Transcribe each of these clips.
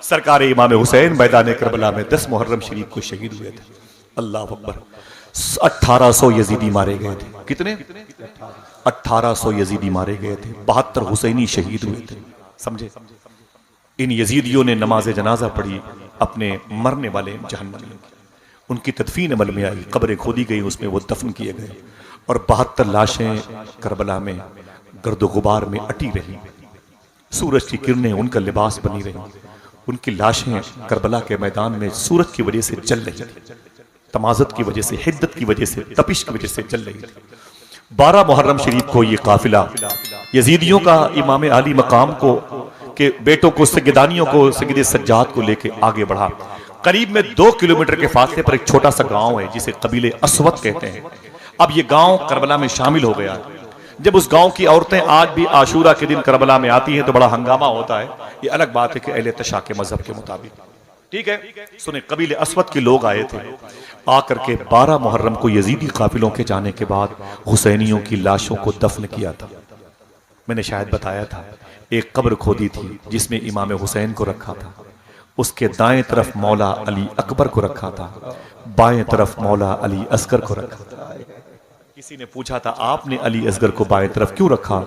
सरकार इमाम हुसैन मैदान करबला में 10 मुहर्रम शरीफ को शहीद हुए थे। अल्लाह अकबर। 1800 यजीदी मारे गए थे। कितने? 1800 यजीदी मारे गए थे। 72 हुसैनी शहीद हुए थे। समझे? इन यजीदियों ने नमाज जनाजा पढ़ी, अपने मरने वाले जहन्नम में, उनकी तदफीन अमल में आई, कब्रें खोदी गई, उसमें वो दफन किए गए और 72 लाशें करबला में गर्द गुबार में अटी रही। सूरज की किरणें उनका लिबास बनी रही। उनकी लाशें करबला के मैदान में सूरज की वजह से जल रही थी, तमाज़त की वजह से, हिद्दत की वजह से, तपिश की वजह से जल रही थी। 12 मुहर्रम शरीफ को ये काफिला यजीदियों का इमाम आली मकाम को के बेटों को, सज्जदानियों को, सज्जद सज्जाद को लेके आगे बढ़ा। करीब में 2 किलोमीटर के फासले पर एक छोटा सा गांव है जिसे कबीले अस्वद कहते हैं। अब ये गांव करबला में शामिल हो गया। जब उस गांव की औरतें आज भी आशूरा के दिन करबला में आती हैं तो बड़ा हंगामा होता है। ये अलग बात है कि अहले तशा के मजहब के मुताबिक, ठीक है। सुने, कबीले अस्वद के लोग आए थे, आकर के 12 मुहर्रम को यजीदी काफिलों के जाने के बाद हुसैनियों की लाशों को दफन किया था। मैंने शायद बताया था, एक कब्र खोदी थी जिसमें इमाम हुसैन को रखा था, उसके दाएं तरफ मौला अली अकबर को रखा था, बाएं तरफ मौला अली असगर को रखा था। किसी ने पूछा था, आपने अली असगर को बाएं तरफ क्यों रखा?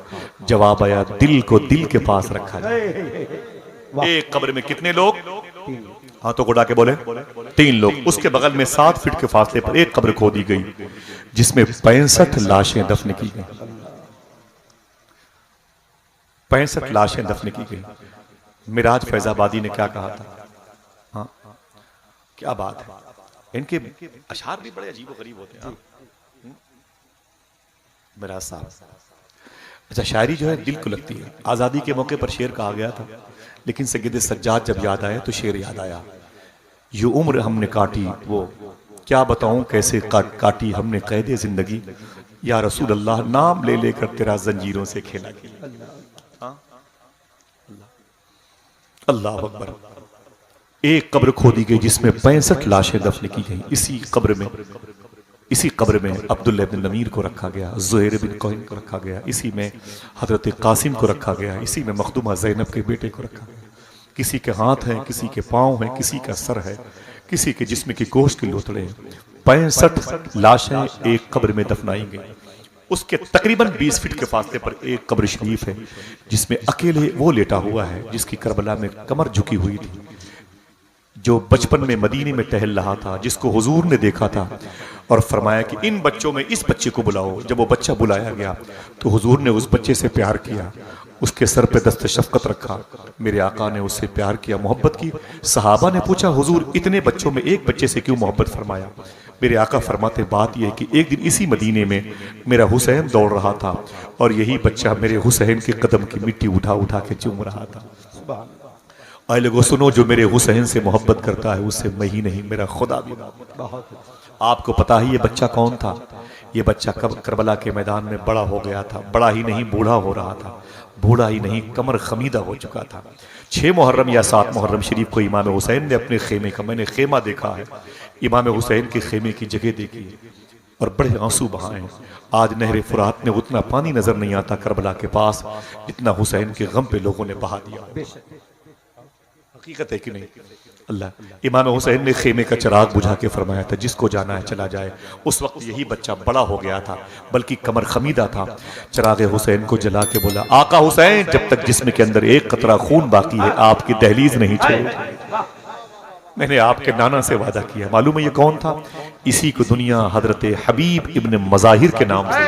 जवाब आया, दिल को दिल के पास रखा जाए। एक कब्र में कितने लोग? हाथों को उड़ा के बोले 3 लोग। उसके बगल में 7 फीट के फासले पर एक कब्र खोदी गई जिसमें 65 लाशें दफन की गई। 65 लाशें दफन की गई। मिराज फैजाबादी ने क्या कहा था? हाँ, क्या बात है। इनके अशार भी बड़े अजीब गरीब होते हैं। मिराज साहब, अच्छा, शायरी जो है दिल को लगती है। आजादी के मौके पर शेर कहा गया था, लेकिन सज्जद सज्जाद जब याद आया तो शेर याद आया। ये उम्र हमने काटी, वो क्या बताऊं कैसे काटी हमने कैदे जिंदगी, या रसूल अल्लाह नाम ले लेकर तेरा जंजीरों से खेला खेला। अल्लाह अकबर। एक कब्र खोदी गई जिसमें 65 लाशें दफन की गई। इसी कब्र में अब्दुल्ला इब्न नमीर को रखा गया, ज़ुहैर बिन कौइन को रखा गया, इसी में हजरत कासिम को रखा गया, इसी में मखदूमा ज़ैनब के बेटे को रखा गया। किसी के हाथ हैं, किसी के पांव हैं, किसी का सर है, किसी के जिस्म की गोश्त के लोथड़े हैं। 65 लाशें एक कब्र में दफनाई गई। उसके तकरीबन 20 फीट के फासले पर एक कब्र शरीफ है जिसमें अकेले वो लेटा हुआ है जिसकी करबला में कमर झुकी हुई थी, जो बचपन में मदीने में टहल रहा था, जिसको हुजूर ने देखा था और फरमाया कि इन बच्चों में इस बच्चे को बुलाओ। जब वो बच्चा बुलाया गया तो हुजूर ने उस बच्चे से प्यार किया, उसके सर पे दस्त शफकत रखा। मेरे आका ने उससे प्यार किया, मोहब्बत की। सहाबा ने पूछा, हुजूर इतने बच्चों में एक बच्चे से क्यों मोहब्बत फरमाया? मेरे आका फरमाते, बात यह कि एक दिन इसी मदीने में मेरा हुसैन दौड़ रहा था और यही बच्चा मेरे हुसैन के कदम की मिट्टी उठा उठा के चूम रहा था। आए लोगों सुनो, जो मेरे हुसैन से मोहब्बत करता है उससे मैं ही नहीं, मेरा खुदा भी मोहब्बत। आपको पता ही ये बच्चा कौन था? ये बच्चा कब करबला के मैदान में बड़ा हो गया था। बड़ा ही नहीं, बूढ़ा हो रहा था। बूढ़ा ही नहीं, कमर खमीदा हो चुका था। 6 मुहर्रम या 7 मुहर्रम शरीफ को इमाम हुसैन ने अपने खेमे का, मैंने खेमा देखा है, इमाम हुसैन के खेमे की जगह देखी और बड़े आंसू बहाए हैं। आज नहर फुरात में उतना पानी नजर नहीं आता करबला के पास जितना हुसैन के गम पे लोगों ने बहा दिया। हकीकत है कि नहीं? अल्लाह। इमाम हुसैन ने खेमे का चिराग बुझा के फरमाया था, जिसको जाना है चला जाए। उस वक्त यही बच्चा बड़ा हो गया था, बल्कि कमर खमीदा था। चिराग हुसैन को जला के बोला, आका हुसैन, जब तक जिस्म के अंदर एक कतरा खून बाकी है आपकी दहलीज नहीं छोड़ूंगा। मैंने आपके नाना से वादा किया। मालूम है ये कौन था? इसी को दुनिया हजरत हबीब इब्न मज़ाहिर के नाम से,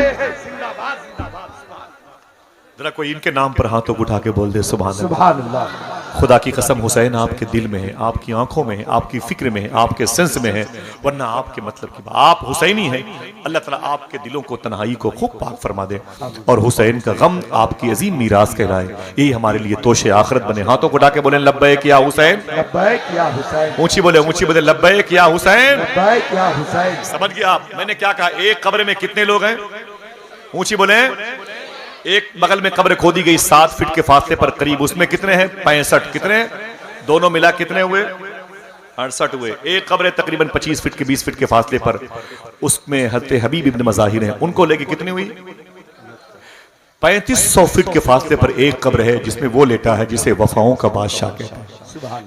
जरा कोई इनके नाम पर हाथों उठा के बोल दे सुभान अल्लाह। खुदा की कसम, हुसैन आपके दिल में है, आपकी आंखों में है, आपकी फिक्र में है, आपके सेंस में है, वरना आपके मतलब की बात। आप हुसैनी हैं। अल्लाह ताला आपके दिलों को, तन्हाई को खूब पाक फरमा दे और हुसैन का गम आपकी अजीम मीरास कहलाए। यही हमारे लिए तोशे आखिरत बने। हाथों को उठा के बोले, लब्बैक या हुसैन, लब्बैक या हुसैन। ऊंची बोले, लब्बैक या हुसैन, लब्बैक या हुसैन। समझ गया आप? मैंने क्या कहा? एक कब्र में कितने लोग हैं? ऊंची बोले। एक बगल में कब्र खोदी गई 7 फीट के फासले पर करीब, उसमें कितने हैं? 65। कितने? दोनों मिला कितने हुए? 68 हुए। एक कब्र तकरीबन 25 फीट के 20 फीट के फासले पर, उसमें हज़रत हबीब इब्न मज़ाहिर हैं, उनको लेके कितनी हुई? 3500 फीट के फासले पर एक कब्र है जिसमें वो लेटा है जिसे वफाओं का बादशाह कहते हैं।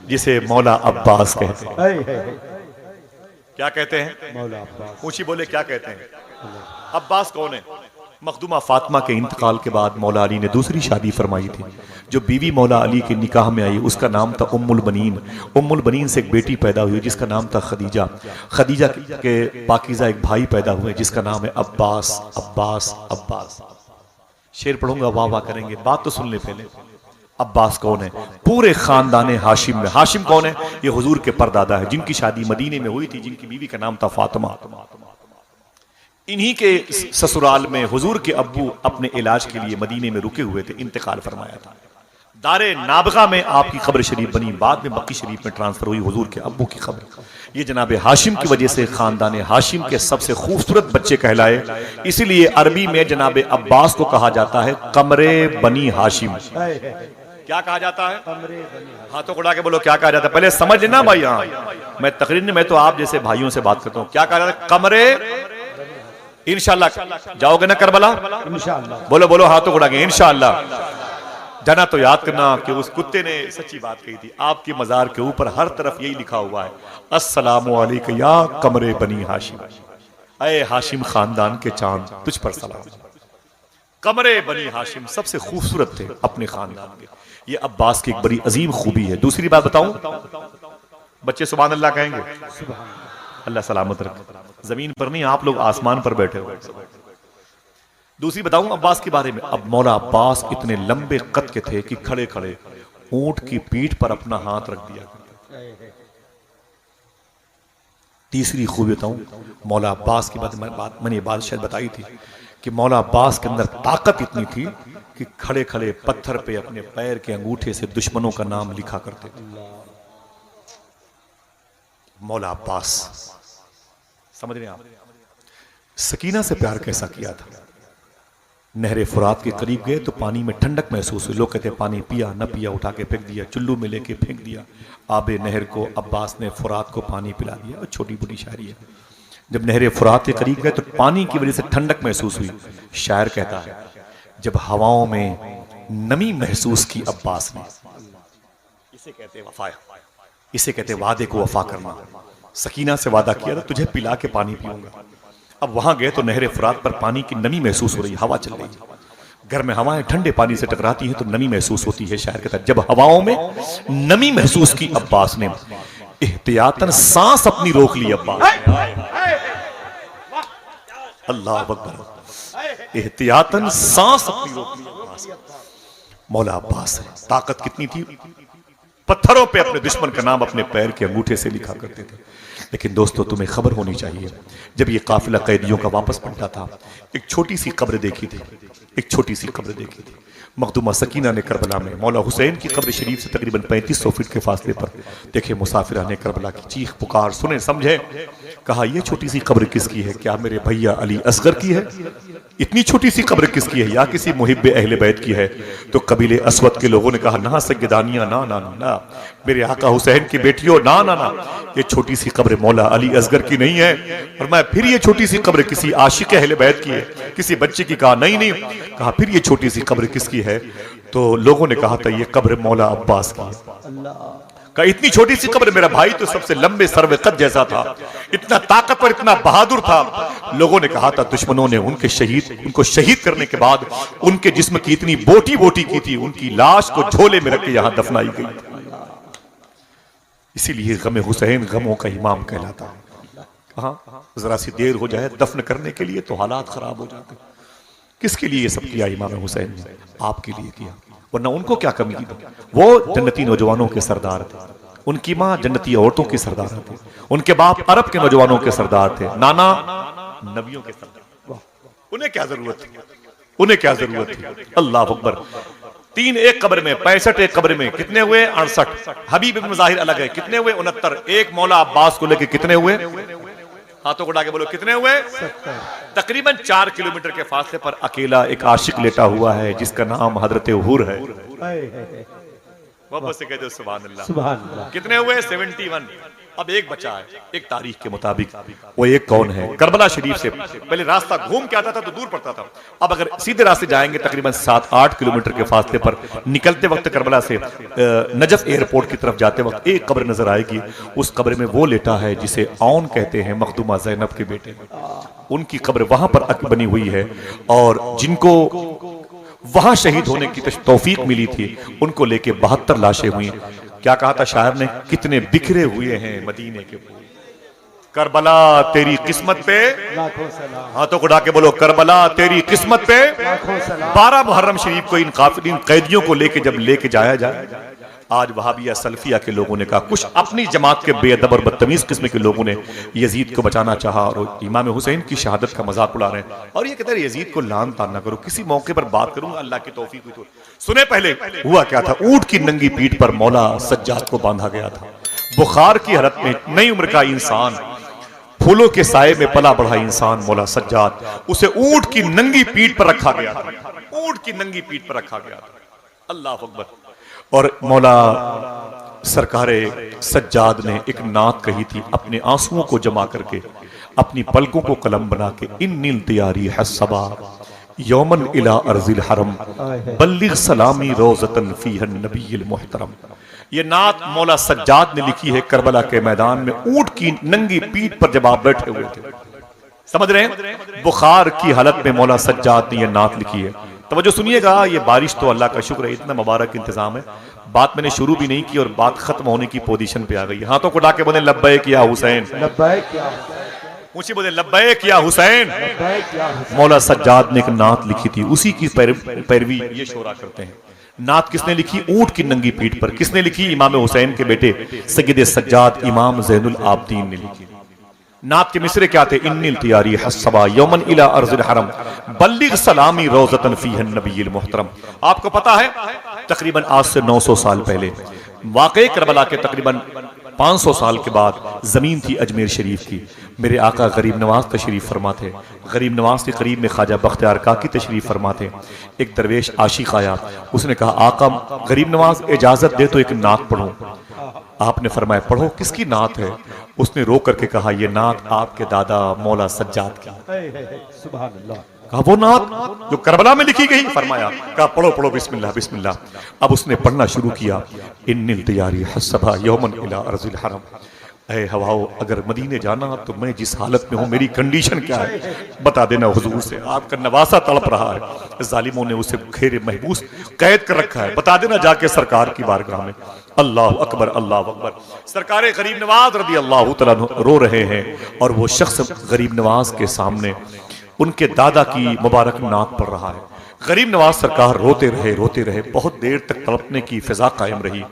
जिसे मौला अब्बास कहते हैं। क्या कहते हैं? मौला अब्बास। ऊंची बोले, क्या कहते हैं? अब्बास कौन है? मखदूमा फातिमा के इंतकाल के बाद मौला अली ने दूसरी शादी फरमाई थी। जो बीवी मौला अली के निकाह में आई उसका नाम था उम्मुल बनीन। उम्मुल बनीन से एक बेटी पैदा हुई जिसका नाम था खदीजा। खदीजा के पाकीज़ा एक भाई पैदा हुए जिसका नाम है अब्बास। अब्बास अब्बास शेर पढ़ूंगा, वाह वाह करेंगे। बात तो सुन ले पहले। अब्बास कौन है? पूरे खानदान हाशिम में। हाशिम कौन है? ये हुजूर के परदादा है जिनकी शादी मदीने में हुई थी, जिनकी बीवी का नाम था फातिमा। इन्हीं के ससुराल में हुजूर के अब्बू अपने इलाज के लिए मदीने में रुके हुए थे, इंतकाल फरमाया था। दारे नाबगा में आपकी कब्र शरीफ बनी, बाद में बक्की शरीफ में ट्रांसफर हुई हुजूर के अब्बू की कब्र। ये जनाब हाशिम की वजह से खानदान हाशिम के सबसे खूबसूरत बच्चे कहलाए, इसीलिए अरबी में जनाब अब्बास को कहा जाता है कमरे बनी हाशिम। क्या कहा जाता है? हाथों को उड़ा के बोलो, क्या कहा जाता है? पहले समझ लेना भाई। हाँ, मैं तकरीर में तो आप जैसे भाइयों से बात करता हूँ। क्या कहा जाता है? कमरे। इंशाअल्लाह जाओगे ना करबला? इंशाअल्लाह। बोलो बोलो, हाथों को उड़ा के इंशाअल्लाह। जाना तो याद करना कि उस कुत्ते ने सच्ची बात कही थी। आपकी मजार के ऊपर हर तरफ यही लिखा हुआ है, अस्सलामु अलैका या कमरे बनी हाशिम। अय हाशिम खानदान के चांद, तुझ पर सलाम। कमरे बनी हाशिम सबसे खूबसूरत थे अपने खानदान के। ये अब्बास की एक बड़ी अजीम खूबी है। दूसरी बात बताऊं, बच्चे सुभान अल्लाह कहेंगे? अल्लाह सलामत रखे। जमीन पर नहीं, आप लोग आसमान पर बैठे हो। दूसरी बताऊं अब्बास के बारे में। अब मौला अब्बास इतने लंबे कद के थे कि खड़े खड़े ऊंट की पीठ पर अपना हाथ रख दिया। तीसरी खूबी बताऊं, मौला अब्बास की बात मैंने ये बात शायद बताई थी कि मौला अब्बास के अंदर ताकत इतनी थी कि खड़े खड़े पत्थर पे अपने पैर के अंगूठे से दुश्मनों का नाम लिखा करते थे। मौला अब्बास, समझ रहे हैं आप? सकीना से प्यार कैसा किया था। नहरे फुरात के करीब गए तो पानी में ठंडक महसूस हुई। लोग कहते हैं पानी पिया न पिया, उठा के फेंक दिया, चुल्लू में लेके फेंक दिया। आबे नहर को अब्बास ने फुरात को पानी पिला दिया। और छोटी बड़ी शायरी है। जब नहरे फुरात के करीब गए तो पानी की वजह से ठंडक महसूस हुई। शायर कहता है, जब हवाओं में नमी महसूस की अब्बास ने, इसे कहते हैं वफा, इसे कहते हैं वादे को वफा करना। सकीना से वादा किया था तुझे पिला के पानी पीऊंगा। अब वहां गए तो नहरे फुरात पर पानी की नमी महसूस हो रही, हवा चल रही। घर में हवाएं ठंडे पानी से टकराती हैं तो नमी महसूस होती है। शायर कहता है जब हवाओं में नमी महसूस की अब्बास ने, एहतियातन सांस अपनी रोक ली अब्बास। अल्लाह अकबर। एहतियातन सांस अपनी रोक ली अब्बास। मौला अब्बास है, ताकत कितनी थी। पत्थरों पे अपने दुश्मन का नाम अपने पैर के अंगूठे से लिखा करते थे। लेकिन दोस्तों, तुम्हें खबर होनी चाहिए, जब ये काफिला कैदियों का वापस पलटा था, एक छोटी सी कब्र देखी थी। एक छोटी सी कब्र देखी थी मखदूमा सकीना ने करबला में। मौला हुसैन की कब्र शरीफ से तकरीबन 3500 फीट के फासले पर। देखे मुसाफिरा ने करबला की चीख पुकार सुने, समझे। कहा यह छोटी सी कब्र किसकी है? क्या मेरे भैया अली असगर की है? इतनी छोटी सी कब्र किसकी है? या किसी मुहिब्बे अहले बैत की है? तो कबीले अस्वद के लोगों ने कहा ना सैयदानिया, ना ना ना, मेरे आका हुसैन की बेटियों, ना ना ना, ये छोटी सी कब्र मौला अली असगर की नहीं है। और मैं फिर ये छोटी सी कब्र किसी आशिक अहले बैत की है, किसी बच्चे की। कहा नहीं नहीं। कहा फिर ये छोटी सी कब्र किसकी है? तो लोगों ने कहा था ये कब्र मौला अब्बास की है। कहा इतनी छोटी सी कब्र? मेरा भाई तो सबसे लंबे सर्वे कद जैसा था, इतना ताकतवर, इतना बहादुर था। लोगों ने कहा था दुश्मनों ने उनको शहीद करने के बाद उनके जिस्म की इतनी बोटी बोटी की थी, उनकी लाश को झोले में रख के यहां दफनाई गई। इसीलिए गमे हुसैन गमों का इमाम कहलाता है। कहा जरा सी देर हो जाए दफन करने के लिए तो हालात खराब हो जाते। किसके लिए ये सब किया इमाम हुसैन ने? आपके लिए किया, वरना उनको क्या कमी थी? वो जन्नती नौजवानों के सरदार थे, उनकी माँ जन्नती औरतों की सरदार थी, उनके बाप अरब के नौजवानों के सरदार थे, नाना नबियों के सरदार। उन्हें क्या जरूरत थी? उन्हें क्या जरूरत थी? अल्लाह अकबर। 3 एक कब्र में, 65 एक कब्र में, कितने हुए? 68। हबीब इब्न ज़ाहिर अलग है, कितने हुए? 69। एक मौला अब्बास को लेके कितने हुए? हाथों को उठा के बोलो कितने हुए? 70। तकरीबन 4 किलोमीटर के फासले पर अकेला एक आशिक लेटा हुआ है जिसका नाम हजरत हुर है। मोहब्बत से कह दो सुभान अल्लाह। सुभान अल्लाह। कितने हुए? 71। अब एक बचा है। एक तारीख के मुताबिक वो एक कौन है? करबला शरीफ से पहले रास्ता घूम के आता था तो दूर पड़ता था। अब अगर सीधे रास्ते जाएंगे तकरीबन 7-8 किलोमीटर के फासले पर, निकलते वक्त करबला से नजफ एयरपोर्ट की तरफ जाते वक्त एक कब्र नजर आएगी। उस कब्र में वो लेटा है जिसे औन कहते हैं, मखदूमा ज़ैनब के बेटे। उनकी कब्र वहां पर बनी हुई है और जिनको वहां शहीद होने की तौफीक मिली थी उनको लेके 72 लाशें हुई। क्या कहा था शायर ने? कितने बिखरे हुए हैं मदीने के फूल। करबला तेरी किस्मत पे लाखों सलाम। हाथों को उठा के बोलो, करबला तेरी किस्मत पे लाखों सलाम। 12 मुहर्रम शरीफ को इन कैदियों को लेके जब लेके जाया जाए, आज वहाबिया सल्फिया के लोगों ने कहा, कुछ अपनी जमात के बेअदब और बदतमीज किस्म के लोगों ने यजीद को बचाना चाहा और इमाम हुसैन की शहादत का मजाक उड़ा रहे हैं और ये कहते हैं यजीद को लान तान ना करो, किसी मौके पर बात करूंगा, अल्लाह की तौफीक हुई तो। सुने पहले हुआ क्या था? ऊंट की नंगी पीठ पर मौला सज्जाद को बांधा गया था। बुखार की हालत में नई उम्र का इंसान, फूलों के साए में पला बढ़ा इंसान मौला सज्जाद, उसे ऊंट की नंगी पीठ पर रखा गया था। ऊंट की नंगी पीठ पर रखा गया था। अल्लाह अकबर। और मौला सरकारे सज्जाद ने एक नात कही थी, अपने आंसुओं को जमा करके, अपनी पलकों को कलम बना के, इन्निल तियारी हस्सबा यौमन इला अर्जिल हरम बल्लिग सलामी रोज़तन फीहन नबील मुहतरम। ये नात मौला सज्जाद ने लिखी है करबला के मैदान में ऊंट की नंगी पीठ पर जब आप बैठे हुए थे। समझ रहे हैं? बुखार की हालत में मौला सज्जाद ने यह नात लिखी है। तवज्जो सुनिएगा, ये बारिश तो अल्लाह का शुक्र है, इतना मुबारक इंतजाम है। बात मैंने शुरू भी नहीं की और बात खत्म होने की पोजीशन पे आ गई। हाथों को डाके बोले लब्बैक या हुसैन, लब्बैक या हुसैन, ऊंची बोले लब्बैक या हुसैन। लब्बैक या हुसैन। मौला सज्जाद ने एक नात लिखी थी, उसी की पैरवी ये शोरा करते हैं। नात किसने लिखी? ऊंट की नंगी पीठ पर। किसने लिखी? इमाम हुसैन के बेटे सैयद सज्जाद इमाम ज़ैनुल आबदीन ने लिखी। नात के मिसरे क्या थे? इन्निल तियारी हस्सबा यौमन इला अर्जिल हरम बल्लिग सलामी रोज़तन फीहन नबील मुहतरम। आपको पता है तकरीबन आज से 900 साल पहले वाक़े करबला के तकरीबन 500 साल के बाद जमीन थी अजमेर शरीफ की। मेरे आका गरीब नवाज तशरीफ फरमा थे। गरीब नवाज के करीब में ख्वाजा बख्तियार काकी तशरीफ फरमा थे। एक दरवेश आशिक आया, उसने कहा आका गरीब नवाज इजाजत दे तो एक नात पढ़ूं। आपने फरमाया पढ़ो। किसकी नात है? उसने रो करके कहा यह नात आपके दादा मौला सज्जाद की। सुभान अल्लाह। कहा वो नात जो करबला में लिखी गई? फरमाया कहा पढ़ो पढ़ो, बिस्मिल्लाह बिस्मिल्लाह। अब उसने पढ़ना शुरू किया, इन्निल तियारी हस्सबा यौमन इला अर्जिल हरम। ऐ हवाओ, अगर मदीने जाना तो मैं जिस हालत में हूं, मेरी कंडीशन क्या है बता देना हुजूर से। आपका नवासा तड़प रहा है, जालिमों ने उसे घेरे महबूस कैद कर रखा है, बता देना जाके सरकार की बारगाह में। अल्लाह अकबर अल्लाह अकबर। सरकारे गरीब नवाज रदी अल्लाह तआला रो रहे हैं और वो शख्स गरीब नवाज के सामने उनके दादा की मुबारक नात पढ़ रहा है। गरीब नवाज सरकार रोते रहे, बहुत देर तक तड़पने की फिजा कायम रही।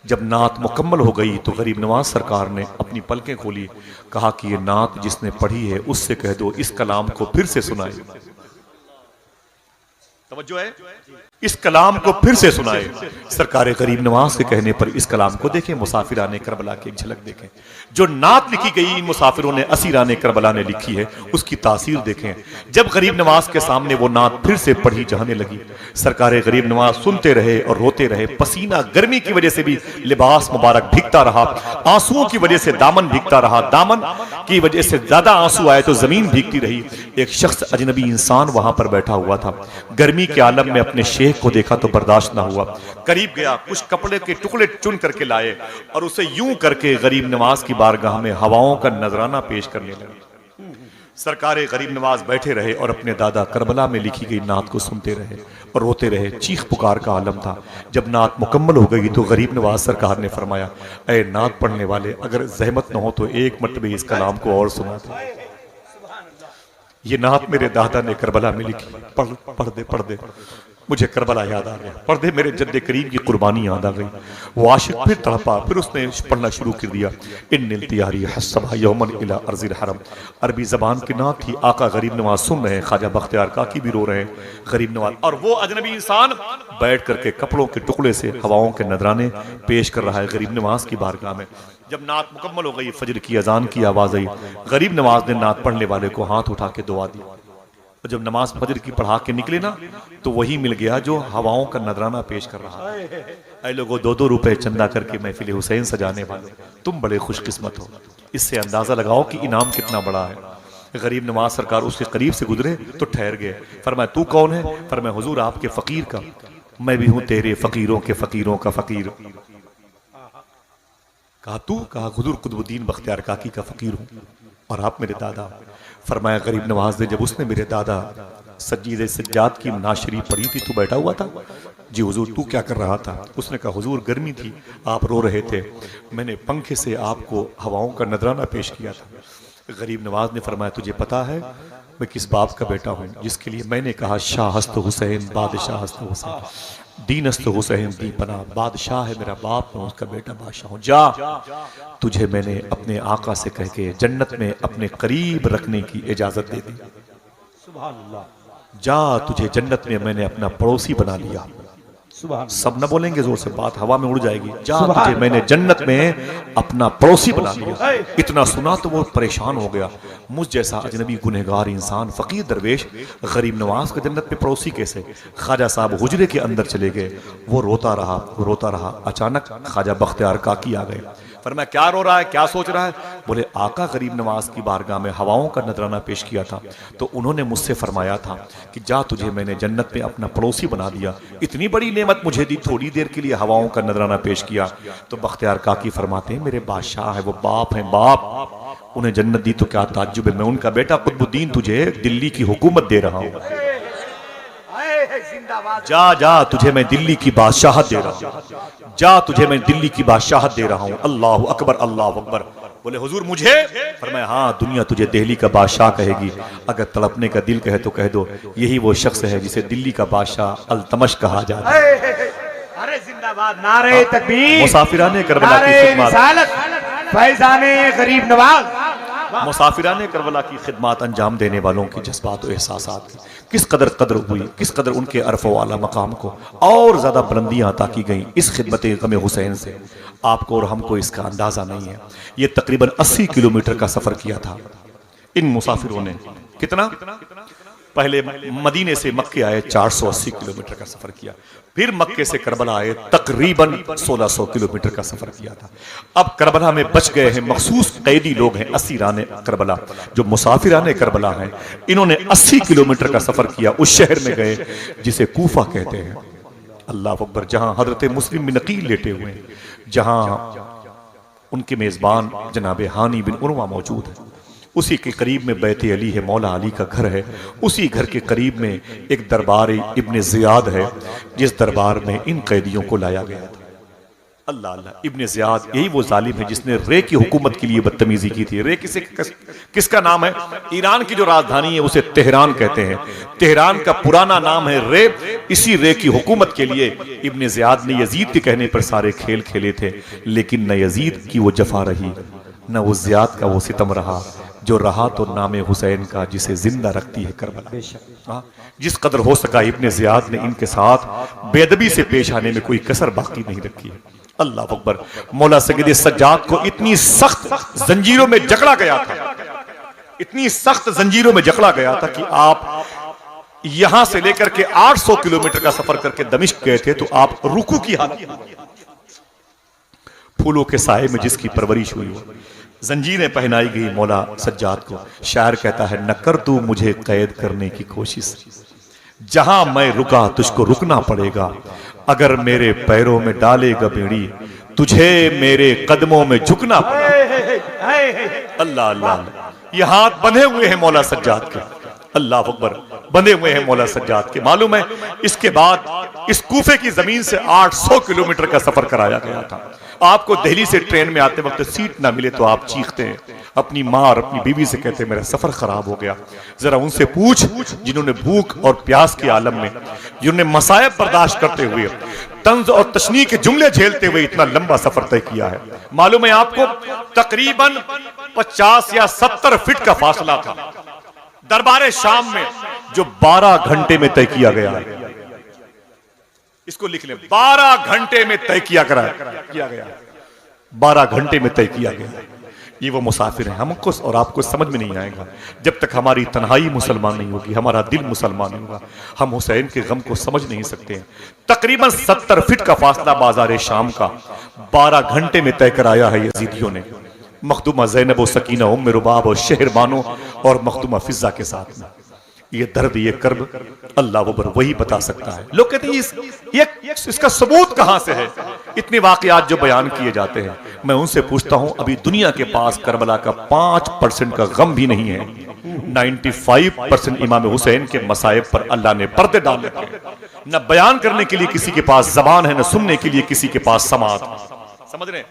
जब नात मुकम्मल हो गई तो गरीब नवाज सरकार ने अपनी पलकें खोली, कहा कि ये नात जिसने पढ़ी है उससे कह दो इस कलाम को फिर से सुनाए। तवज्जो है? इस कलाम को फिर से सुनाए। सरकार गरीब नवाज के कहने पर इस कलाम को देखें, मुसाफिराने करबला की एक झलक देखें। जो नात लिखी गई इन मुसाफिरों ने, असीराने करबला ने लिखी है, उसकी तासीर देखें। जब गरीब नवाज के सामने वो नात फिर से पढ़ी जाने लगी, सरकार गरीब नवाज सुनते रहे और रोते रहे। पसीना गर्मी की वजह से भी लिबास मुबारक भीगता रहा, आंसुओं की वजह से दामन भीगता रहा, दामन की वजह से ज्यादा आंसू आए तो जमीन भीगती रही। एक शख्स अजनबी इंसान वहां पर बैठा हुआ था, गर्मी के आलम में अपने शेख को देखा तो बर्दाश्त ना हुआ, करीब गया, कुछ कपड़े के टुकड़े चुन करके लाए और उसे यूं करके गरीब नवाज की बारगाह में हवाओं का नजराना पेश करने लगे। सरकारे गरीब नवाज बैठे रहे और अपने दादा करबला में लिखी गई नात को सुनते रहे और रोते रहे। चीख पुकार का आलम था। जब नात मुकम्मल हो गई तो गरीब नवाज सरकार ने फरमाया, ऐ नात पढ़ने वाले, अगर जहमत न हो तो एक मरतबे इस कलाम को और सुना दे। ये नात मेरे दादा ने करबला में लिखी, पढ़ दे मुझे करबला याद आ गया, पढ़ दे मेरे जद्दे करीम की कुर्बानी याद आ गई। वो आशिक फिर तड़पा, फिर उसने पढ़ना शुरू कर दिया, इन्निल तियारी हस्सबा यौमन इला अर्जिल हरम। अरबी जबान की नात थी। आका गरीब नवाज सुन रहे हैं, ख्वाजा बख्तियार काकी भी रो रहे हैं, गरीब नवाज, और वो अजनबी इंसान बैठ करके कपड़ों के टुकड़े से हवाओं के नजराने पेश कर रहा है गरीब नवाज की बारगाह में। जब नात मुकम्मल हो गई, फजर की अजान की आवाज आई, गरीब नवाज ने नात पढ़ने वाले को हाथ उठा के दुआ दी। और जब नमाज फजर की पढ़ा के निकले ना तो वही मिल गया जो हवाओं का नजराना पेश कर रहा है। ऐ लोगों 2-2 रुपए चंदा करके महफिल हुसैन सजाने वाले, तुम बड़े खुशकिस्मत हो। इससे अंदाजा लगाओ कि इनाम कितना बड़ा है। गरीब नवाज सरकार उसके करीब से गुजरे तो ठहर गए। फरमाया तू कौन है? फरमाया हुजूर आपके फकीर का। मैं भी हूं तेरे फकीरों के फकीरों का फकीर। कहा तू? कहा हुजूर कुतुबुद्दीन बख्तियार काकी का फकीर हूं और आप मेरे दादा। फरमाया गरीब नवाज ने जब उसने मेरे दादा सज्जीद सज्जाद की नाशरी पढ़ी थी तू बैठा हुआ था? जी हुजूर। तू क्या कर रहा था? उसने कहा हुजूर गर्मी थी, आप रो रहे थे, मैंने पंखे से आपको हवाओं का नजराना पेश किया था। गरीब नवाज ने फरमाया तुझे पता है मैं किस बाप का बेटा हूं जिसके लिए मैंने कहा शाह हस्त हुसैन बादशाह हस्त हुसैन, दीन हस्त हुसैन दीपना, बादशाह है मेरा बाप, मैं उसका बेटा बादशाह हूं। जा, तुझे मैंने अपने आका से कह के जन्नत में अपने करीब रखने की इजाजत दे दी। सुभान अल्लाह। जा, तुझे जन्नत में मैंने अपना पड़ोसी बना लिया। सुभान सब न बोलेंगे जोर से, बात हवा में उड़ जाएगी। जा, सुभान तुझे मैंने जन्नत में अपना पड़ोसी बना लिया। इतना सुना तो वो परेशान हो गया। मुझ जैसा अजनबी गुनहगार इंसान, फकीर दरवेश, गरीब नवाज का जन्नत में पड़ोसी कैसे? ख्वाजा साहब हुजरे के अंदर चले गए। वो रोता रहा, वो रोता रहा। अचानक ख्वाजा बख्तियार काकी आ गए। फरमाया क्या रो रहा है, क्या सोच रहा है? बोले आका गरीब नवाज की बारगाह में हवाओं का नजराना पेश किया था तो उन्होंने मुझसे फरमाया था कि जा, तुझे मैंने जन्नत में अपना पड़ोसी बना दिया। इतनी बड़ी नेमत मुझे दी, थोड़ी देर के लिए हवाओं का नजराना पेश किया। तो बख्तियार काकी फरमाते हैं मेरे बादशाह है, वो बाप है, बाप, उन्हें जन्नत दी तो क्या ताज्जुब है। मैं उनका बेटा कुतुबुद्दीन तुझे दिल्ली की हुकूमत दे रहा हूं। जा जा, तुझे मैं दिल्ली की बादशाहत दे रहा हूं। जा, तुझे मैं दिल्ली की बादशाहत दे रहा हूं। अल्लाह अकबर, अल्लाह अकबर। बोले हुजूर मुझे? फरमाया हाँ, दुनिया तुझे दिल्ली का बादशाह कहेगी। अगर तड़पने का दिल कहे तो कह दो यही वो शख्स है जिसे दिल्ली का बादशाह अल्तमश कहा जाता है। अरे जिंदाबाद, नारे तकबीर, मुसाफिराने करबला की नारे खिदमत, रिसालत, फैजाने गरीब नवाज। मुसाफिराने करबला की खिदमत अंजाम देने वालों की जज्बात और एहसासात की किस कदर हुई, किस कदर उनके अरफ़ वाला मकाम को और ज़्यादा बुलंदियाँ अता की गई इस खिदमत गम हुसैन से। आपको और हमको इसका अंदाज़ा नहीं है। ये तकरीबन 80 किलोमीटर का सफ़र किया था इन मुसाफिरों ने। कितना? पहले मदीने से मक्के आए 480 किलोमीटर का सफर किया, फिर मक्के से करबला आए तकरीबन 1600 किलोमीटर का सफर किया था। अब करबला में बच गए हैं मखसूस कैदी लोग हैं, असीराने करबला, जो मुसाफिराने करबला हैं। इन्होंने 80 किलोमीटर का सफर किया, उस शहर में गए जिसे कूफा कहते हैं। अल्लाह अकबर, जहां हजरत मुस्लिम बिन अकील लेटे हुए हैं, जहां उनके मेजबान जनाब हानी बिन उर्वा मौजूद है, उसी के करीब में बैत अली है, मौला अली का घर है। उसी घर के करीब में एक दरबार इब्ने जियाद है, जिस दरबार में इन कैदियों को लाया गया था। अल्लाह अल्लाह, इब्ने जियाद यही वो जालिम है जिसने रे की हुकूमत के लिए बदतमीजी की थी। रे किसका नाम है? ईरान की जो राजधानी है उसे तेहरान कहते हैं। तेहरान का पुराना नाम है रे। इसी रे की हुकूमत के लिए इब्ने जियाद ने यजीद के कहने पर सारे खेल खेले थे, लेकिन न यजीद की वो जफा रही, न वो जियाद का वो सितम रहा, जो रहा तो नाम हुसैन का, जिसे जिंदा रखती है करबला। जिस कदर हो सका इब्ने जियाद ने इनके साथ बेअदबी से पेश आने में कोई कसर बाकी नहीं रखी है। अल्लाह अकबर। मौला सैयद सज्जाद को इतनी सख्त जंजीरों में जकड़ा गया था, इतनी सख्त जंजीरों में जकड़ा गया था कि आप यहां से लेकर के 800 किलोमीटर का सफर करके दमिश्क गए थे तो आप रुकू की हालत, फूलों के साए में जिसकी परवरिश हुई हो, जंजीरें पहनाई गई मौला सज्जाद को। शायर कहता है, न कर तू मुझे कैद करने की कोशिश, जहां मैं रुका तुझको रुकना पड़ेगा, अगर मेरे पैरों में डालेगा बेड़ी, तुझे मेरे कदमों में झुकना पड़ेगा। अल्लाह अल्लाह, ये हाथ बंधे हुए हैं मौला सज्जाद के। अल्लाह अकबर, बंधे हुए हैं मौला सज्जाद के। मालूम है इसके बाद इस कूफे की जमीन से 800 किलोमीटर का सफर कराया गया था। आपको दिल्ली से ट्रेन में आते वक्त सीट ना मिले तो आप चीखते हैं, अपनी माँ और अपनी बीवी से कहते हैं मेरा सफर खराब हो गया। जरा उनसे पूछ जिन्होंने भूख और प्यास के आलम में, जिन्होंने मसायब बर्दाश्त करते हुए, तंज और तशनी के जुमले झेलते हुए इतना लंबा सफर तय किया है। मालूम है आपको तकरीबन 50 या 70 फीट का फासला था दरबारे शाम में, जो 12 घंटे में तय किया गया है। इसको लिख लें, 12 घंटे में तय किया गया, 12 घंटे में तय किया गया। ये वो मुसाफिर हैं, हमको और आपको समझ में नहीं आएगा जब तक हमारी तन्हाई मुसलमान नहीं होगी, हमारा दिल मुसलमान नहीं होगा। हम हुसैन के गम को समझ नहीं सकते हैं। तकरीबन 70 फीट का फासला बाजार शाम का 12 घंटे में तय कराया है यजीदियों ने, मखदूमा ज़ैनब व सकीना उम्मे रुबाब और शहर बानो और मखदूमा फिजा के साथ में। ये दर्द, ये कर्ब अल्लाह अकबर वही बता सकता है। लोग कहते हैं इसका सबूत कहां से है? इतने वाकयात जो बयान किए जाते हैं, मैं उनसे पूछता हूं अभी दुनिया के पास करबला का 5% का गम भी नहीं है। 95% इमाम हुसैन के मसाइब पर अल्लाह ने पर्दे डाल रखे हैं। न बयान करने के लिए किसी के पास जबान है, न सुनने के लिए किसी के पास समात। समझ रहे हैं?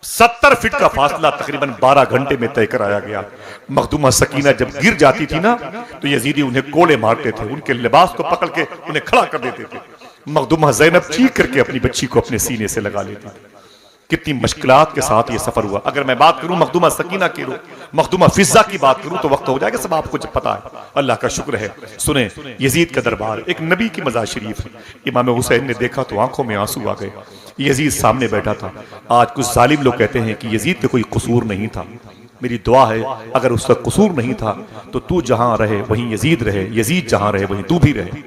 70 फीट का फासला तकरीबन 12 घंटे में तय कराया गया। मखदूमा सकीना जब गिर जाती थी ना तो यजीदी उन्हें कोड़े मारते थे, उनके लिबास को पकड़ के उन्हें खड़ा कर देते थे। मखदूमा ज़ैनब चीख करके अपनी बच्ची को अपने सीने से लगा लेती थी। कितनी मुश्किलात के साथ ये सफर हुआ। अगर मैं बात करूं मखदूमा सकीना की, मखदूमा फिजा की बात करूं तो वक्त हो जाएगा, सब आपको जब पता है। अल्लाह का शुक्र है। सुने, यजीद का दरबार एक नबी की मज़ार शरीफ है। इमाम हुसैन ने देखा तो आंखों में आंसू आ गए। यजीद सामने बैठा था। आज कुछ जालिम लोग कहते हैं कि यजीद का कोई कसूर नहीं था। मेरी दुआ है अगर उसका कसूर नहीं था तो तू जहां रहे वहीं यजीद रहे, यजीद जहां रहे वहीं तू भी रहे।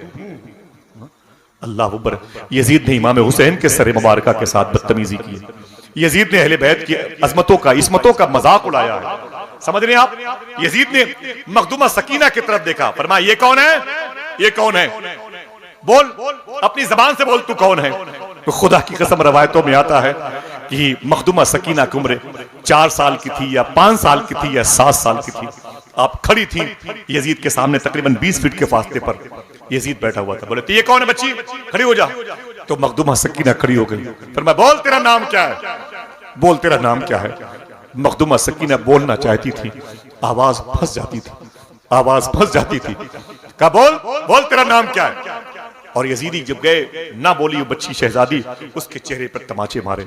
अल्लाह अकबर। यजीद ने इमाम हुसैन के सर मुबारका के साथ बदतमीजी की। यजीद ने अहले बैत की अजमतों का, इस्मतों का मजाक उड़ाया है। समझ रहे हैं आप? यजीद ने मखदूमा सकीना की तरफ देखा, फरमाया ये कौन है? ये कौन है? बोल, अपनी जबान से बोल, तू कौन है? तो खुदा की कसम रवायतों में आता है कि मखदूमा सकीना की उम्र 4 साल की थी या 5 साल की थी या 7 साल की थी। आप खड़ी थी यजीद के सामने तकरीबन 20 फीट के फासले पर। यजीद बैठा हुआ था। बोले तो ये कौन है बच्ची? खड़ी हो जा। तो मखदूमा सकीना खड़ी हो गई। फिर मैं बोल तेरा नाम क्या है? बोल तेरा नाम क्या है? मखदूमा सकीना बोलना चाहती थी, आवाज फंस जाती थी, आवाज फंस जाती थी। कहा बोल, बोल तेरा नाम क्या है? और यजीदी जब गए ना बोली वो बच्ची शहजादी, उसके चेहरे पर तमाचे मारे।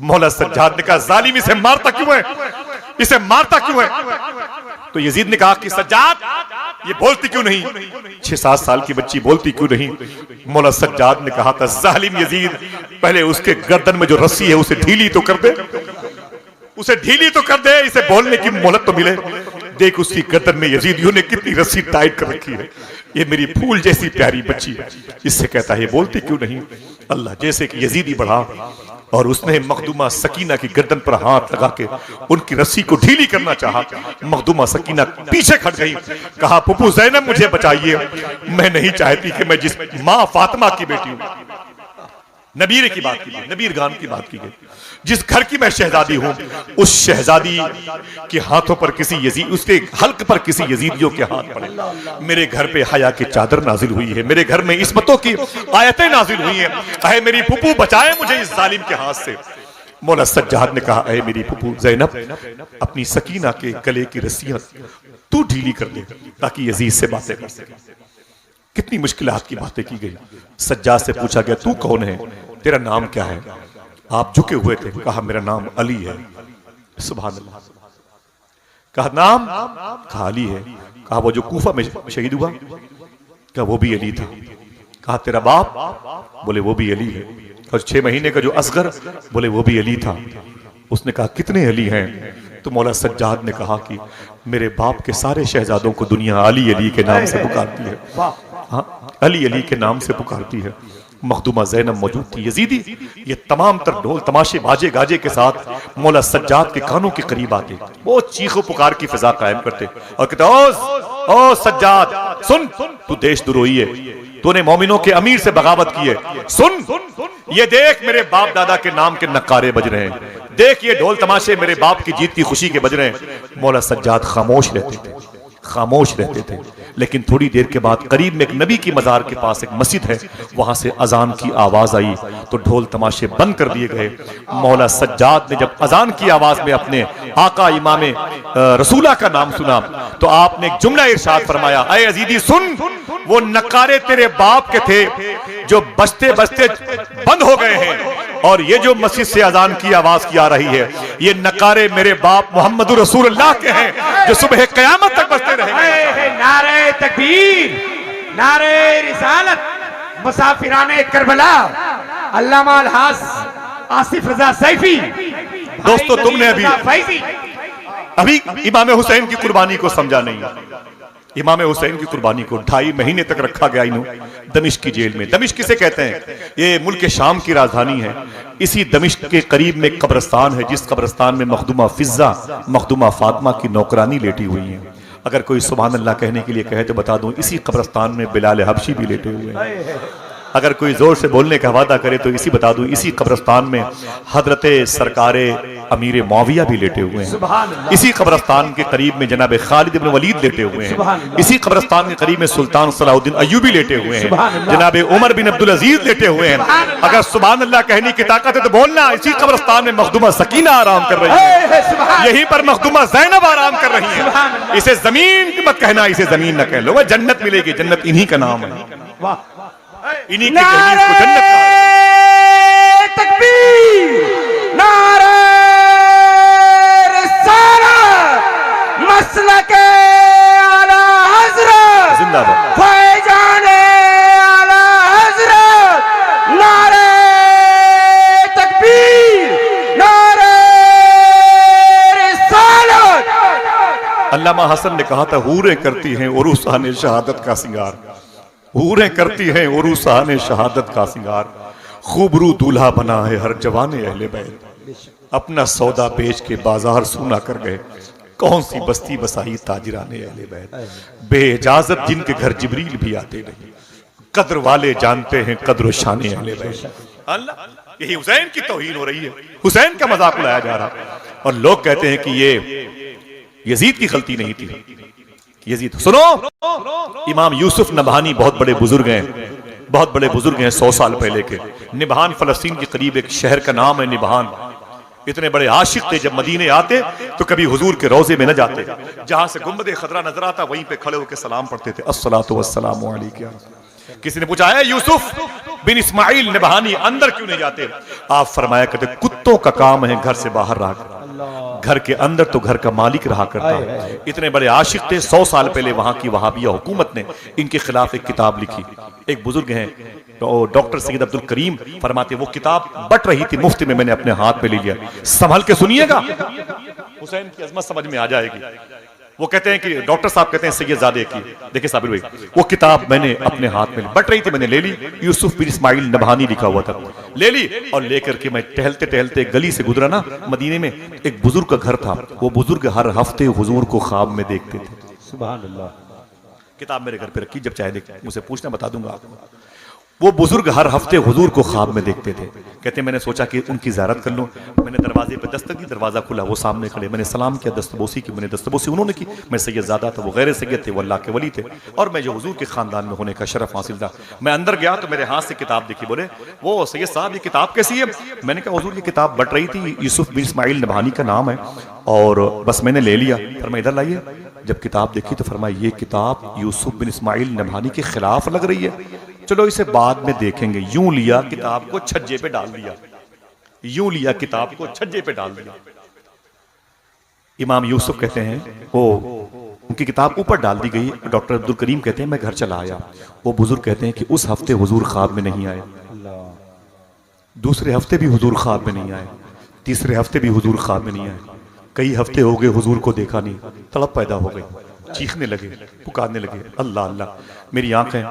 मौला सज्जाद ने कहा जालिम इसे मारता क्यों है? इसे मारता क्यों है? तो यजीद ने कहा कि सज्जाद ये बोलती क्यों नहीं? 6-7 साल की बच्ची बोलती क्यों नहीं? मौला सज्जाद ने कहा था जालिम यजीद पहले उसके गर्दन में जो रस्सी है उसे ढीली तो कर दे, उसे ढीली तो कर दे, इसे बोलने की मोहलत तो मिले। देख उसकी गर्दन में यजीदियों ने कितनी रस्सी टाइट कर रखी है। ये मेरी फूल जैसी प्यारी बच्ची, इससे कहता है बोलती क्यों नहीं? अल्लाह। जैसे कि यजीदी बढ़ा और उसने मखदूमा सकीना की गर्दन पर हाथ लगा के उनकी रस्सी को ढीली करना चाहा। मखदूमा सकीना पीछे खड़ गई। कहा पुप्पू ज़ैनब मुझे बचाइए, मैं नहीं चाहती कि मैं जिस माँ फातिमा की बेटी हूं, नबीर की बात की गई, नबीर गान की बात की गई, जिस घर की मैं शहजादी हूं, उस शहजादी के हाथों पर किसी यजीद, उसके हल्क पर किसी यजीदियों के हाथ पड़े। मेरे घर पे हया की चादर नाजिल हुई है, मेरे घर में इस्मतों की आयतें नाजिल हुई हैं। अहे मेरी पुप्पू बचाए मुझे इस जालिम के हाथ से। मौला सज्जाद ने कहा अहे मेरी पुप्पू ज़ैनब अपनी सकीना के गले की रस्सियां तू ढीली कर दे ताकि यजीद से बातें कर सके। कितनी मुश्किलात की बातें की गई। सज्जाद से पूछा गया तू कौन है, तेरा नाम क्या है? आप झुके हुए थे। कहा मेरा नाम अली है। सुभान अल्लाह। कहा नाम? कहा अली है। कहा वो जो कूफा में शहीद हुआ? कहा वो भी अली था। कहा तेरा बाप? बोले वो भी अली है। और 6 महीने का जो असगर? बोले वो भी अली था। उसने कहा कितने अली हैं? तो मौला सज्जाद ने कहा कि मेरे बाप के सारे शहजादों को दुनिया अली अली के नाम से पुकारती है। हाँ, अली अली के नाम से पुकारती है। मखदूमा ज़ैनब मौजूद थी। यजीदी ये तमाम तर ढोल तमाशे बाजे गाजे के साथ मौला सज्जाद के कानों के करीब आते, वो चीखो पुकार की फिजा कायम करते और कहते ओ सज्जाद सुन, तू देशद्रोही है, तूने मोमिनों के अमीर से बगावत की है। सुन, ये देख मेरे बाप दादा के नाम के नक्कारे बज रहे हैं, देख ये ढोल तमाशे मेरे बाप की जीत की खुशी के बज रहे हैं। मौला सज्जाद खामोश रहते थे, खामोश रहते थे। लेकिन थोड़ी देर के बाद करीब में एक नबी की मजार के पास एक मस्जिद है, वहां से अजान की आवाज आई तो ढोल तमाशे बंद कर दिए गए। मौला सज्जाद ने जब अजान की आवाज में अपने आका इमाम रसूला का नाम सुना तो आपने एक जुमला इरशाद फरमाया, ऐ अजीदी सुन, वो नकारे तेरे बाप के थे जो बजते बजते बंद हो गए हैं, और ये जो मस्जिद से अजान की आवाज की आ रही है ये नकारे मेरे बाप मोहम्मद रसूलुल्लाह के हैं जो सुबह क़यामत तक बजते रहेंगे। नारे तकबीर, नारे रिसालत, मुसाफिराने करबला, अल्लामा आसिफ रजा सैफी। दोस्तों तुमने अभी अभी इमाम हुसैन की कुर्बानी को समझा नहीं। इमाम हुसैन की कुर्बानी को 2.5 महीने तक रखा गया इन्हों दमिश्क की जेल में। दमिश्क किसे कहते हैं? ये मुल्क शाम की राजधानी है। इसी दमिश्क के करीब में एक कब्रिस्तान है, जिस कब्रिस्तान में मखदूमा फिजा, मखदूमा फातिमा की नौकरानी लेटी हुई है। अगर कोई सुभान अल्लाह कहने के लिए कहे तो बता दूं, इसी कब्रिस्तान में बिलाल हबशी भी लेटे हुए हैं। अगर कोई जोर से बोलने का वादा करे तो इसी बता दूं, इसी कब्रिस्तान में हजरते सरकारे अमीर मुआविया भी लेटे हुए हैं। इसी कब्रिस्तान के करीब में जनाब खालिद इब्न वलीद लेटे हुए हैं। इसी कब्रिस्तान के करीब में सुल्तान सलाहुद्दीन अय्यूबी लेटे हुए हैं। जनाब उमर बिन अब्दुल अजीज लेटे हुए हैं। अगर सुभान अल्लाह कहने की ताकत है तो बोलना, इसी कब्रिस्तान में मखदूमा सकीना आराम कर रही है, यहीं पर मखदूमा ज़ैनब आराम कर रही है। इसे जमीन मत कहना, इसे जमीन न कह लो, जन्नत मिलेगी। जन्नत इन्हीं का नाम है, इन्हीं की दहलीज को जन्नत कहा है। तकबीर, नारे रिसालत, मसलके आला हज़रत जिंदाबाद, फैजाने आला हज़रत, नारे तकबीर, नारे रिसालत। अल्लामा हसन ने कहा था, हूरें करती हैं उरूसाने शहादत का सिंगार, हूरें करती हैं उरूसाने शहादत का सिंगार, खूबरू दूल्हा बना है हर जवाने अहले बैत, अपना सौदा बेच के बाजार सूना कर गए, कौन सी बस्ती बसाई ताजिराने अहले बैत, बेइजाजत जिनके घर जिब्रील भी आते नहीं, कद्र वाले जानते हैं कद्र शाने अहले बैत। अल्लाह, यही हुसैन की तौहीन हो रही है, हुसैन का मजाक उड़ाया जा रहा। और लोग कहते हैं कि ये यजीद की गलती नहीं थी। यजीद, सुनो, इमाम यूसुफ नबहानी बहुत बड़े बुजुर्ग हैं, बहुत बड़े बुजुर्ग हैं 100 साल पहले के। निबहान फलस्तीन के करीब एक शहर का नाम है निबहान। इतने बड़े आशिक थे, जब मदीने आते तो कभी हुजूर के रोजे में न जाते, जहां से गुंबद खतरा नजर आता वहीं पे खड़े होकर सलाम पढ़ते थे, अस्सलातु वस्सलामु अलैका। किसी ने पूछा है यूसुफ बिन इस्माइल नबहानी अंदर क्यों नहीं जाते? आप फरमाया करते, कुत्तों का काम है घर से बाहर रहा, घर के अंदर तो घर का मालिक रहा करता है। इतने बड़े आशिक थे। 100 साल पहले वहां की वहाबिया हुकूमत ने इनके खिलाफ एक किताब लिखी। एक बुजुर्ग हैं तो डॉक्टर सैयद अब्दुल करीम, फरमाते वो किताब बट रही थी मुफ्त में, मैंने अपने हाथ में ले लिया, संभल के सुनिएगा, हुसैन की अजमत समझ में आ जाएगी। वो कहते हैं कि डॉक्टर साहब कहते हैं सैयदजादे की, देखिए साबिर भाई, वो किताब मैंने अपने हाथ में बट रही थी, मैंने ले ली, यूसुफ बिन इस्माइल नबहानी लिखा हुआ था, ले ली और लेकर के मैं टहलते टहलते गली से गुजरा ना, मदीने में एक बुजुर्ग का घर था। वो बुजुर्ग हर हफ्ते हुजूर को ख्वाब में देखते थे। सुभान अल्लाह। किताब मेरे घर पे रखी, जब चाहे देख, मुझसे पूछना बता दूंगा आपको। वो बुजुर्ग हर हफ्ते हुजूर को ख्वाब में देखते थे। कहते मैंने सोचा कि उनकी ज़ियारत कर लूं। मैंने दरवाजे पे दस्तक दी, दरवाज़ा खुला, वो सामने खड़े, मैंने सलाम किया, दस्तबोसी की, मैंने दस्तबोसी उन्होंने की। मैं सैयदजादा था, वो गैर सैयद थे, वो अल्लाह के वली थे, और मैं जो हुजूर के खानदान में होने का शरफ हासिल था। मैं अंदर गया तो मेरे हाथ से किताब देखी, बोले वो सैयद साहब ये किताब कैसी है? मैंने कहा हुजूर ये किताब बट रही थी, यूसुफ बिन इस्माइल नबहानी का नाम है, और बस मैंने ले लिया। फिर मैं इधर लाइए, जब किताब देखी तो फरमाया ये किताब यूसुफ बिन इस्माइल नबहानी के खिलाफ लग रही है, चलो इसे बाद में देखेंगे। यूं लिया किताब को छज्जे पे डाल दिया, यूं लिया किताब को छज्जे पे डाल दिया। इमाम यूसुफ कहते हैं वो उनकी किताब ऊपर डाल दी गई। डॉक्टर अब्दुल करीम कहते हैं मैं घर चला आया। वो बुजुर्ग कहते हैं कि उस हफ्ते हुजूर ख्वाब में नहीं आए, दूसरे हफ्ते भी हुजूर ख्वाब में नहीं आए, तीसरे हफ्ते भी हुजूर ख्वाब में नहीं आए, कई हफ्ते हो गए हुजूर को देखा नहीं। तड़प पैदा हो गई, चीखने लगे, पुकारने लगे, अल्लाह अल्लाह, मेरी आंखें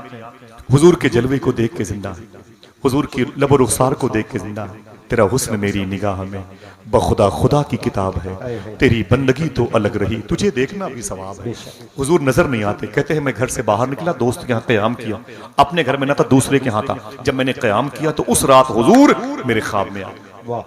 हुजूर के जलवे को देख के जिंदा है, हुजूर की लब और रुखसार को देख के जिंदा है, तेरा हुस्न मेरी निगाह में बखुदा खुदा की किताब है, तेरी बंदगी तो अलग रही, तुझे देखना भी सवाब है। हुजूर नजर नहीं आते। कहते हैं मैं घर से बाहर निकला, दोस्त के यहाँ क़याम किया, अपने घर में ना था, दूसरे के यहाँ था। जब मैंने क़याम किया तो उस रात हुजूर मेरे ख्वाब में आ गए।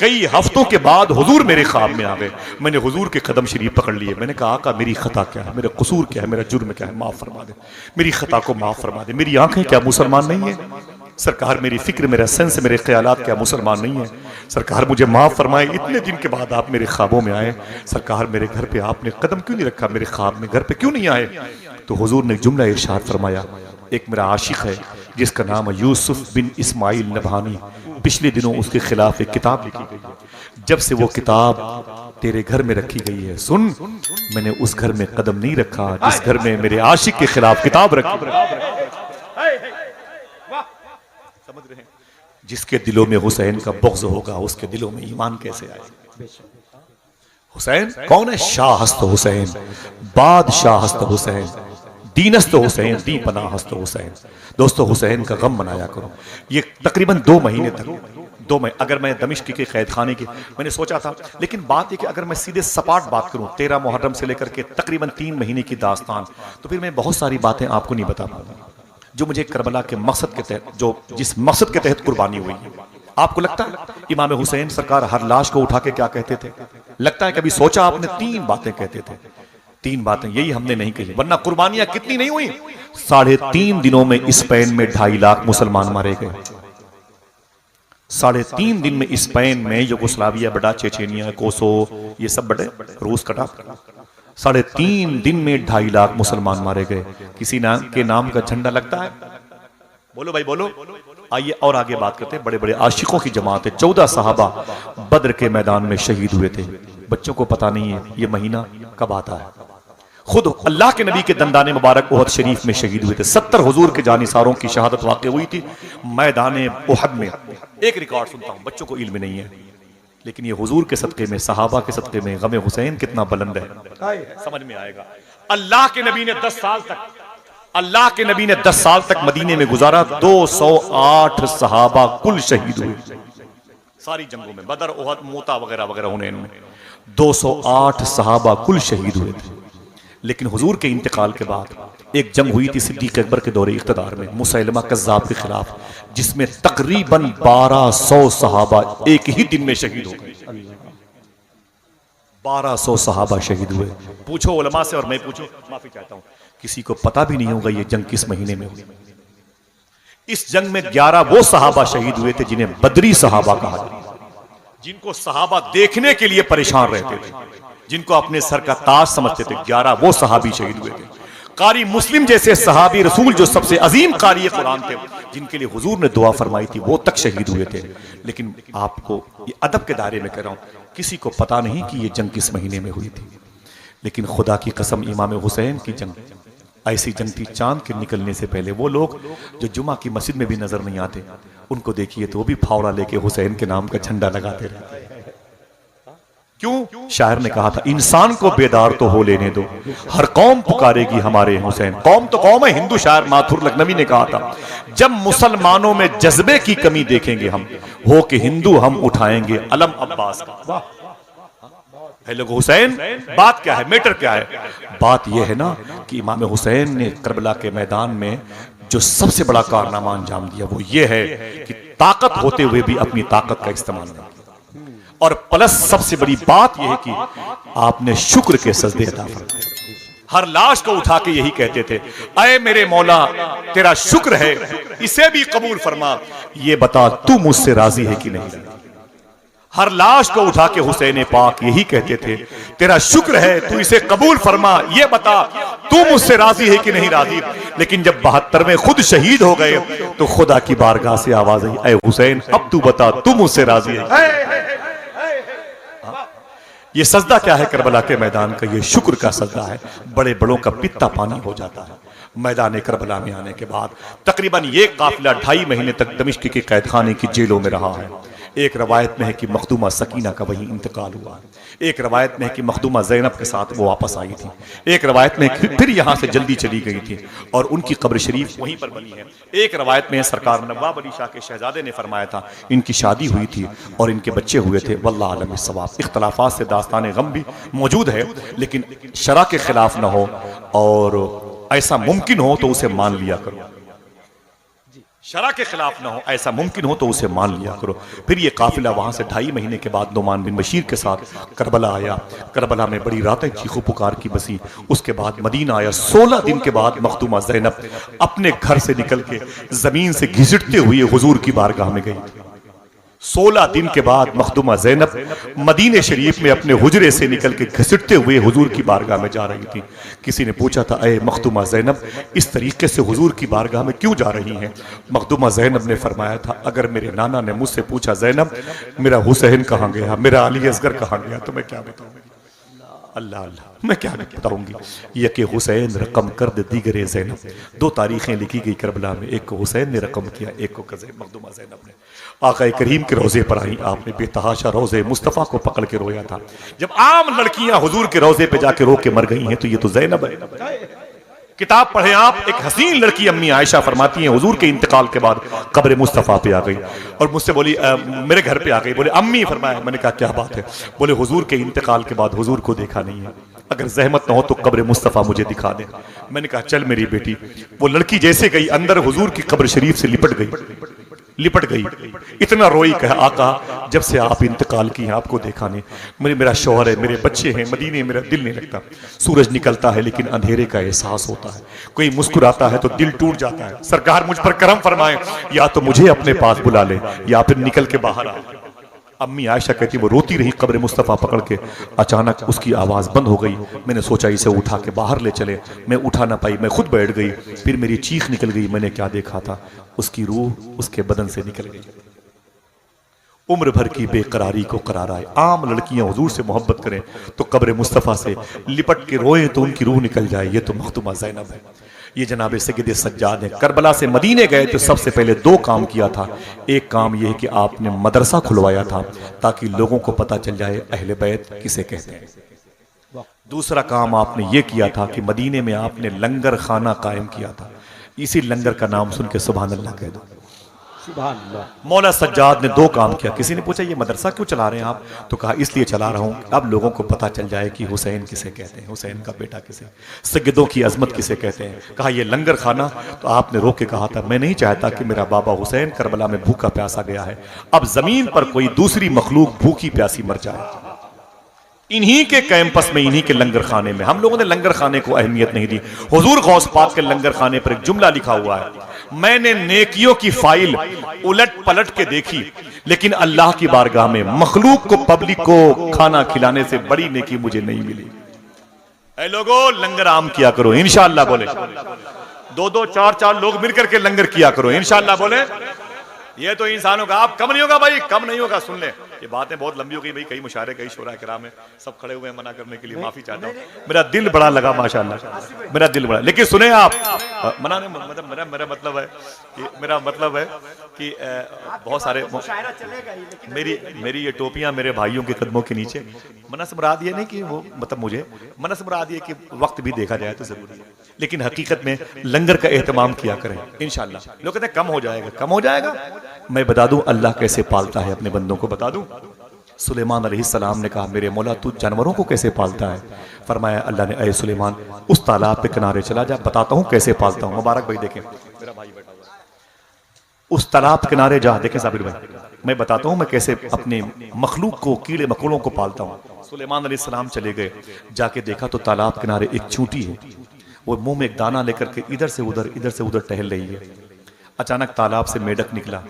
कई हफ्तों के बाद हुजूर मेरे ख्वाब में आ गए। मैंने हुजूर के कदम शरीफ पकड़ लिए। मैंने कहा आका मेरी खता क्या है, मेरा कसूर क्या है, मेरा जुर्म क्या है, माफ फरमा दे, मेरी खता को माफ फरमा दे। मेरी आंखें क्या मुसलमान नहीं है सरकार? मेरी फिक्र, मेरा सेंस, मेरे ख्यालात क्या मुसलमान नहीं है सरकार? मुझे माफ फरमाए। इतने दिन के बाद आप मेरे ख्वाबों में आए सरकार, मेरे घर पे आपने कदम क्यों नहीं रखा, मेरे ख्वाब में घर पे क्यों नहीं आए? तो हुजूर ने जुमला इरशाद फरमाया, एक मेरा आशिक है जिसका नाम है यूसुफ बिन इस्माइल नबहानी, पिछले दिनों उसके खिलाफ एक किताब लिखी गई है, जब से वो किताब तेरे घर में रखी गई है, सुन मैंने उस घर में कदम नहीं रखा जिस घर में मेरे आशिक के खिलाफ किताब रखी। समझ रहे हैं? जिसके दिलों में हुसैन का बुग़्ज़ होगा उसके दिलों में ईमान कैसे आए? हुसैन कौन है? शाह हस्त हुसैन, बादशाह हस्त हुसैन, दीनस्त हुसैन, दी पनाह हस्त हुसैन। दोस्तों हुसैन का गम मनाया करो। ये तकरीबन 2 महीने तक, 2 महीने, अगर मैं दमिश्क के कैद खाने की मैंने सोचा था, लेकिन बात यह कि अगर मैं सीधे सपाट बात करूं 13 मुहर्रम से लेकर के तकरीबन 3 महीने की दास्तान, तो फिर मैं बहुत सारी बातें आपको नहीं बता पाऊंगा जो मुझे करबला के मकसद के तहत, जो जिस मकसद के तहत कुर्बानी हुई है। आपको लगता है इमाम हुसैन सरकार हर लाश को उठा के क्या कहते थे? लगता है कभी सोचा आपने? 3 बातें कहते थे। 3 बातें यही हमने नहीं कही, वरना कुर्बानियां कितनी नहीं हुई। 3.5 दिनों में स्पेन में 2.5 लाख मुसलमान मारे गए। 3.5 दिन में स्पेन में, यूगोस्लाविया बड़ा, चेचेनिया, कोसो, ये सब बड़े, रूस कटा, 3.5 दिन में 2.5 लाख मुसलमान मारे गए। किसी नाम के नाम का झंडा लगता है? बोलो भाई बोलो। आइए और आगे बात करते हैं। बड़े बड़े आशिकों की जमात है। 14 सहाबा बद्र के मैदान में शहीद हुए थे। बच्चों को पता नहीं है ये महीना कब आता है। खुद अल्लाह के नबी के दंदाने मुबारक उहद शरीफ में शहीद हुए थे। 70 हुजूर के जानिसारों की शहादत वाक़ हुई थी मैदान उहद में। एक रिकॉर्ड सुनता हूं, बच्चों को इल्म नहीं है, लेकिन ये हुजूर के सदक़े में, सहाबा के सदक़े में गम हुसैन कितना बुलंद है, समझ में आएगा। अल्लाह के नबी ने 10 साल तक, अल्लाह के नबी ने 10 साल तक मदीने में गुजारा। 208 सहाबा कुल शहीद हुए सारी जंगों में, बदर, उहद, मूता वगैरह वगैरह होने इनमें 208 सहाबा कुल शहीद हुए थे। लेकिन हुजूर के इंतकाल के बाद एक जंग हुई थी सिद्दीक अकबर के दौरे इख्तिदार में, मुसैलमा कज़्ज़ाब के खिलाफ, जिसमें तकरीबन 1200 सहाबा एक ही दिन में शहीद हो गए। 1200 सहाबा शहीद हुए। पूछो उलमा से, और मैं पूछूं, माफी चाहता हूं, किसी को पता भी नहीं होगा ये जंग किस महीने में हुई। इस जंग में 11 वो सहाबा शहीद हुए थे जिन्हें बदरी सहाबा कहा जाता, जिनको सहाबा देखने के लिए परेशान रहते थे, जिनको अपने सर का ताज समझते थे। 11 वो सहाबी शहीद हुए थे। कारी मुस्लिम जैसे सहाबी रसूल, जो सबसे अजीम कारी कुरान थे, जिनके लिए हुजूर ने दुआ फरमाई थी, वो तक शहीद हुए थे। लेकिन आपको ये अदब के दायरे में कह रहा हूं, किसी को पता नहीं कि ये जंग किस महीने में हुई थी। लेकिन खुदा की कसम, इमाम हुसैन की जंग ऐसी जंग थी, चांद के निकलने से पहले वो लोग जो जुमा की मस्जिद में भी नजर नहीं आते, उनको देखिए तो वो भी फावड़ा लेके हुसैन के नाम का झंडा लगाते रहते। क्यों? शायर ने कहा था, इंसान को बेदार तो हो लेने दो, हर कौम पुकारेगी हमारे हुसैन। कौम तो कौम है। हिंदू शायर माथुर लखनवी ने कहा था, जब मुसलमानों में जज्बे की कमी देखेंगे हम, हो के हिंदू हम उठाएंगे अलम अब्बास का। है लोग हुसैन, बात क्या है, मैटर क्या है? बात यह है ना कि इमाम हुसैन ने करबला के मैदान में जो सबसे बड़ा कारनामा अंजाम दिया, वो ये है कि ताकत होते हुए भी अपनी ताकत का इस्तेमाल नहीं। और प्लस सबसे बड़ी बात यह है कि आपने शुक्र के सजदे अता फरमाए। हर लाश को उठा के यही कहते थे, अय मेरे मौला तेरा शुक्र है, इसे भी कबूल फरमा, ये बता तू मुझसे राजी है कि नहीं। हर लाश को उठा के हुसैन पाक यही कहते थे, तेरा शुक्र है, तू इसे कबूल फरमा, ये बता तू मुझसे राजी है कि नहीं राजी। लेकिन जब 72 में खुद शहीद हो गए तो खुदा की बारगाह से आवाज आई, अय हुसैन अब तू बता तू मुझसे राजी है। ये सजदा क्या है करबला के मैदान का? ये शुक्र का सजदा है। बड़े बड़ों का पित्ता पानी हो जाता है मैदान करबला में आने के बाद। तकरीबन ये काफिला 2.5 महीने तक दमिश्क के कैद खाने की जेलों में रहा है। एक रवायत में है कि मखदूमा सकीना का वहीं इंतकाल हुआ। एक रवायत में है कि मखदूमा ज़ैनब के साथ वो वापस आई थी। एक रवायत में फिर यहाँ से जल्दी चली गई थी और उनकी कब्र शरीफ वहीं पर बनी है। एक रवायत में सरकार नवाब अली शाह के शहजादे ने फरमाया था, इनकी शादी हुई थी और इनके बच्चे हुए थे। वल्लाह आलम बिस्सवाब। इख्तलाफात से दास्तान गम भी मौजूद है, लेकिन शरा के खिलाफ न हो और ऐसा मुमकिन हो तो उसे मान लिया करो। शरा के खिलाफ ना हो, ऐसा मुमकिन हो तो उसे मान लिया करो। फिर ये काफिला वहां से 2.5 महीने के बाद नुमान बिन बशीर के साथ करबला आया। करबला में बड़ी रातें चीखो पुकार की बसी। उसके बाद मदीना आया। 16 दिन के बाद मखदूमा ज़ैनब अपने घर से निकल के जमीन से घिसटते हुए हुजूर की बारगाह में गई। 16 दिन के बाद मखदूमा ज़ैनब मदीने शरीफ में अपने हुजरे से निकल के घसीटते हुए हुजूर की बारगाह में जा रही थी। किसी ने पूछा था, अय मखदूमा ज़ैनब इस तरीके से हुजूर की बारगाह में क्यों जा रही हैं? मखदूमा ज़ैनब ने फरमाया था, अगर मेरे नाना ने मुझसे पूछा ज़ैनब मेरा हुसैन कहाँ गया, मेरा अली असगर कहाँ गया, तो मैं क्या बताऊँ। अल्लाह अल्लाह, मैं क्या बताऊंगी। यह कि हुसैन रकम कर दे दीगरे ज़ैनब, दो तारीखें लिखी गई करबला में, एक को हुसैन ने रकम किया, एक को मखदूमा ज़ैनब ने। आका करीम के रोज़े पर आई, आपने बेतहाशा रोज़े मुस्तफ़ा को पकड़ के रोया था। जब आम लड़कियां हुजूर के रोज़े पे जाके रो के मर गई हैं तो ये तो ज़ैनब है। किताब पढ़े आप, एक हसीन लड़की अम्मी आयशा फरमाती हैं हुजूर के इंतकाल के बाद कब्र मुस्तफ़ा पे आ गई और मुझसे बोली मेरे घर पे आ गई। बोले अम्मी, फरमाया। मैंने कहा क्या बात है? बोले हुजूर के इंतकाल के बाद हुजूर को देखा नहीं है, अगर जहमत न हो तो कब्र मुस्तफ़ा मुझे दिखा दे। मैंने कहा चल मेरी बेटी। वो लड़की जैसे गई अंदर हुजूर की कब्र शरीफ से लिपट गई, इतना रोई, कहा आका जब से आप इंतकाल की हैं आपको देखा नहीं, मेरा शौहर है, मेरे बच्चे हैं, मदीने मेरा दिल नहीं लगता। सूरज निकलता है लेकिन अंधेरे का एहसास होता है, कोई मुस्कुराता है तो दिल टूट जाता है। सरकार मुझ पर करम फरमाए, या तो मुझे अपने पास बुला ले या फिर निकल के बाहर आ। अम्मी आयशा कहती वो रोती रही कब्र मुस्तफ़ा पकड़ के। अचानक उसकी आवाज़ बंद हो गई। मैंने सोचा इसे उठा के बाहर ले चले, मैं उठा ना पाई, मैं खुद बैठ गई। फिर मेरी चीख निकल गई। मैंने क्या देखा था? उसकी रूह उसके बदन से निकल गई। उम्र भर की बेकरारी को करार आए। आम लड़कियां हुजूर से मोहब्बत करें तो कब्र मुस्तफ़ा से लिपट के रोएं तो उनकी रूह निकल जाए। ये तो मखदूमा ज़ैनब है, ये जनाब सैयद सज्जाद है। करबला से मदीने गए तो सबसे पहले दो काम किया था। एक काम यह है कि आपने मदरसा खुलवाया था ताकि लोगों को पता चल जाए अहले बैत किसे कहते हैं। दूसरा काम आपने ये किया था कि मदीने में आपने लंगर खाना कायम किया था। इसी लंगर का नाम सुन के सुभान अल्लाह कह दो। मौला सज्जाद ने दो काम किया। किसी ने पूछा ये मदरसा क्यों चला रहे हैं आप? तो कहा इसलिए चला रहा हूं अब लोगों को पता चल जाए कि हुसैन किसे कहते हैं, हुसैन का बेटा किसे, सैयदों की अजमत किसे कहते हैं। कहा ये लंगर खाना, तो आपने रोक के कहा था मैं नहीं चाहता कि मेरा बाबा हुसैन करबला में भूखा प्यासा गया है, अब जमीन पर कोई दूसरी मखलूक भूखी प्यासी मर जाए। इन्हीं के कैंपस में, इन्हीं के लंगर खाने में हम लोगों ने लंगर खाने को अहमियत नहीं दी। हुजूर गौस पाक के लंगर खाने पर एक जुमला लिखा हुआ है, मैंने नेकियों की फाइल उलट पलट के देखी लेकिन अल्लाह की बारगाह में मखलूक को, पब्लिक को खाना खिलाने से बड़ी नेकी मुझे नहीं मिली। ऐ लोगों लंगर आम किया करो इंशाअल्लाह बोले, दो दो चार चार लोग मिलकर के लंगर किया करो इंशाअल्लाह बोले। ये तो इंसानों का आप कम नहीं होगा भाई, कम नहीं होगा। सुन ले, ये बातें बहुत लंबी हो गई भाई, कई मुशायरे कई शोरा किराम है, सब खड़े हुए हैं मना करने के लिए, माफी चाहता हूँ। मेरा दिल बड़ा लगा माशाअल्लाह, मेरा दिल बड़ा। लेकिन सुने आप, मना नहीं, मतलब मेरा मतलब है कि बहुत सारे मेरी ये टोपियां मेरे भाइयों के कदमों के नीचे। मना से मुराद ये नहीं कि वो मतलब मुझे, मना से मुराद ये कि वक्त भी देखा जाए तो जरूरी है, लेकिन हकीकत में लंगर का एहतमाम किया करें इंशाअल्लाह। लोग कहते हैं कम हो जाएगा, कम हो जाएगा। मैं बता दूं अल्लाह कैसे पालता है अपने बंदों को, बता दूं। सुलेमान अलैहिस्सलाम ने कहा मेरे मौला तू जानवरों को कैसे पालता है? फरमाया अल्लाह ने, ऐ सुलेमान उस तालाब पे किनारे चला जा, बताता हूं कैसे पालता हूं। मुबारक भाई देखें, मेरा भाई बैठा हुआ है, उस तालाब किनारे जा, देखें साबिर भाई, मैं बताता हूं मैं कैसे अपने मखलूक को, कीड़े मकोड़ों को पालता हूं। सुलेमान अलैहिस्सलाम चले गए, जाके देखा तो तालाब किनारे एक चूंटी है, वो मुंह में एक दाना लेकर के इधर से उधर टहल रही है। अचानक तालाब से मेढक निकला,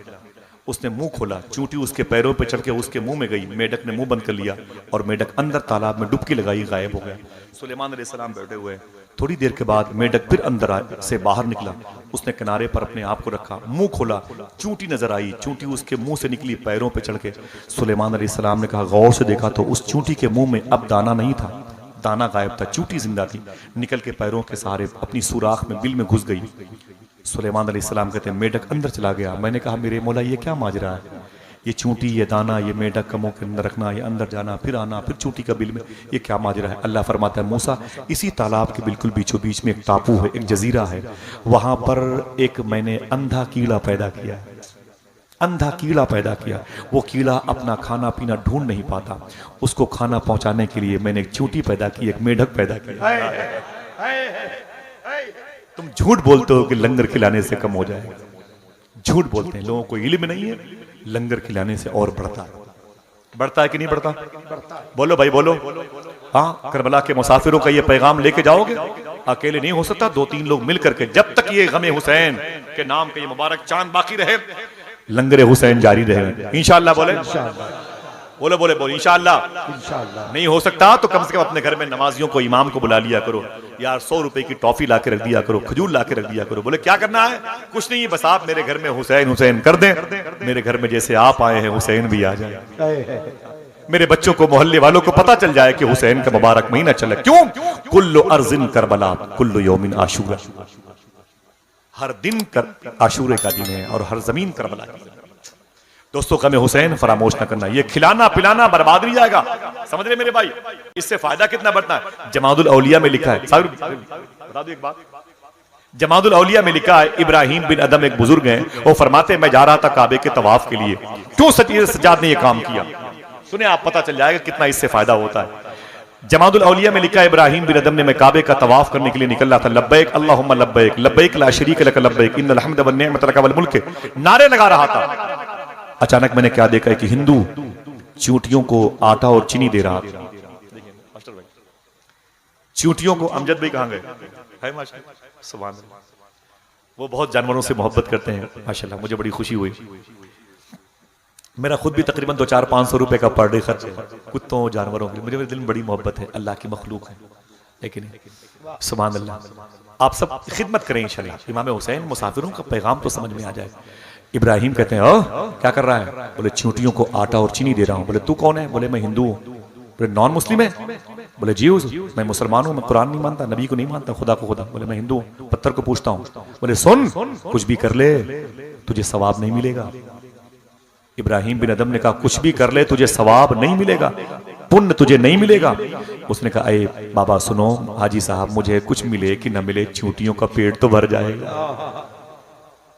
उसने मुंह खोला, चूंटी उसके पैरों पे चढ़ के उसके मुंह में गई, मेढक ने मुंह बंद कर लिया और मेढक अंदर तालाब में डुबकी लगाई, गायब हो गया। सुलेमान अलैहिस्सलाम बैठे हुए, थोड़ी देर के बाद मेढक फिर अंदर से बाहर निकला, उसने किनारे पर अपने आप को रखा, मुंह खोला, चूंटी नजर आई, चूंटी उसके मुंह से निकली पैरों पे चढ़ के। सुलेमान अलैहिस्सलाम ने कहा गौर से देखा तो उस चूंटी के मुंह में अब दाना नहीं था, दाना गायब था, चूंटी जिंदा थी, निकल के पैरों के सहारे अपनी सुराख में बिल में घुस गई। सुलेमान अलैहिस्सलाम कहते हैं मेढक अंदर चला गया। मैंने कहा मेरे मौला ये क्या माजरा है, ये चूंटी, ये दाना, ये मेढक का मुंह के अंदर रखना, ये अंदर जाना फिर आना, फिर चूंटी का बिल में, ये क्या माजरा है? अल्लाह फरमाता है मूसा इसी तालाब के बिल्कुल बीचों बीच में एक टापू है, एक जजीरा है, वहां पर एक मैंने अंधा कीड़ा पैदा किया, अंधा कीड़ा पैदा किया। वो कीड़ा अपना खाना पीना ढूंढ नहीं पाता, उसको खाना पहुंचाने के लिए मैंने एक चूंटी पैदा की, एक मेढक पैदा किया। तुम झूठ बोलते हो कि लंगर खिलाने से कम हो जाएगा, झूठ बोलते हैं, लोगों को इल्म नहीं है, लंगर खिलाने से और बढ़ता है कि नहीं बढ़ता? बोलो भाई बोलो। हाँ, करबला के मुसाफिरों का ये पैगाम लेके जाओगे, अकेले नहीं हो सकता, दो तीन लोग मिल करके, जब तक ये गमे हुसैन के नाम के ये मुबारक चांद बाकी रहे, लंगर हुसैन जारी रहे इंशाअल्लाह। बोले बोले इंशाअल्लाह। नहीं हो सकता तो कम से कम अपने घर में नमाजियों को, इमाम को बुला लिया करो यार, 100 रुपए की टॉफी ला के रख दिया करो, खजूर ला के रख दिया करो। बोले क्या करना है? कुछ नहीं, बस आप मेरे घर में हुसैन हुसैन कर दें, मेरे घर में जैसे आप आए हैं हुसैन भी आ जाए। मेरे बच्चों को, मोहल्ले वालों को पता चल जाए कि हुसैन का मुबारक महीना चला। क्यों? कुल्लु अर्जिन करबला कुल्लु यौमिन आशूरा, हर दिन कर आशूरे का दिन है और हर जमीन करबला की। दोस्तों का में हुसैन फरामोश ना करना। ये खिलाना पिलाना बर्बाद नहीं जाएगा, समझ रहे मेरे भाई? इससे फायदा कितना बढ़ता है। जमादुल औलिया में लिखा है, बता दो एक बात, जमादुल औलिया में लिखा है, इब्राहिम बिन अदम एक बुजुर्ग हैं, वो फरमाते मैं जा रहा था काबे के तवाफ के लिए। क्यों सज्जाद ने ये काम किया? सुने आप, पता चल जाएगा कितना इससे फायदा होता है। जमादुल औलिया में लिखा है, इब्राहिम बिन अदम ने मैं काबे का तवाफ करने के लिए निकल रहा था। लब्बैक अल्लाहुम्मा लब्बैक लब्बैक ला शरीक लक लब्बैक इन्नल हम्द वन निअमत लक वल मुल्क नारे लगा रहा था। अचानक मैंने क्या देखा है कि हिंदू चींटियों को आटा और चीनी दे रहा था। चींटियों को, अमजद भाई कहां गए? है माशाअल्लाह, सुभान अल्लाह। वो बहुत जानवरों से मोहब्बत करते हैं माशाअल्लाह, मुझे बड़ी खुशी हुई। मेरा खुद भी तकरीबन 200-500 रुपए का पर डे खर्च है कुत्तों जानवरों के लिए। मुझे मेरे दिल में बड़ी मोहब्बत है, अल्लाह की मखलूक है, लेकिन सुभान अल्लाह। आप सब खिदमत करें इंशाअल्लाह। इमाम हुसैन मुसाफिरों का पैगाम तो समझ में आ जाए। इब्राहिम कहते हैं, ओ क्या कर रहा है? बोले चींटियों को आटा और चीनी दे रहा हूं। बोले तू कौन है? बोले मैं हिंदू हूं। बोले नॉन मुस्लिम है? बोले जी मैं मुसलमान हूं, मैं कुरान नहीं मानता, नबी को नहीं मानता, खुदा को खुदा। बोले मैं हिंदू हूं, पत्थर को पूछता हूं। बोले सुन, कुछ भी कर ले तुझे सवाब नहीं मिलेगा। इब्राहिम बिन अदम ने कहा कुछ भी कर ले तुझे सवाब नहीं मिलेगा, पुण्य तुझे नहीं मिलेगा। उसने कहा अरे बाबा सुनो हाजी साहब, मुझे कुछ मिले कि न मिले, चींटियों का पेट तो भर जाएगा,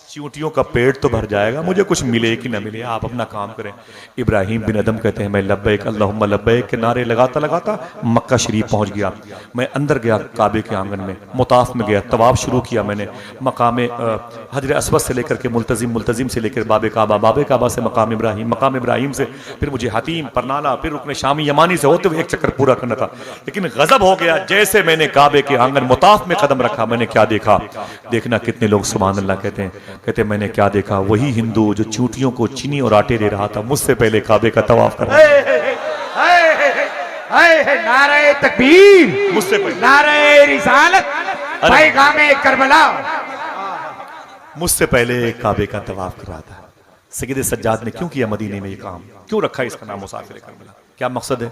चींटियों का पेट तो भर जाएगा, मुझे कुछ मिले कि न मिले, आप अपना काम करें। इब्राहिम बिन अदम कहते हैं मैं लब्बैक अल्लाहुम्मा लब्बैक के नारे लगाता लगाता मक्का शरीफ पहुंच गया। मैं अंदर गया काबे के आंगन में, मुताफ में गया, तवाफ शुरू किया मैंने। मकाम हजर अस्वद से लेकर के मुल्तजिम से लेकर बाबे काबा से मकाम इब्राहिम से फिर मुझे हतीम परनाला, फिर रुकने शामी यमानी से होते हुए एक चक्कर पूरा करना था। लेकिन गजब हो गया, जैसे मैंने काबे के आंगन मुताफ में कदम रखा, मैंने क्या देखा? देखना कितने लोग सुभान अल्लाह कहते मैंने क्या देखा? वही हिंदू जो चींटियों को चीनी और आटे दे रहा था, मुझसे पहले काबे का तवाफ कर रहा था। नारे तकबीर, मुझसे पहले नारे रिसालत, पैगामे करबला, मुझसे पहले काबे का तवाफ कर रहा था। सैयद सज्जाद ने क्यों किया मदीने में ये काम? क्यों रखा इसका नाम मुसाफिर करबला? क्या मकसद है?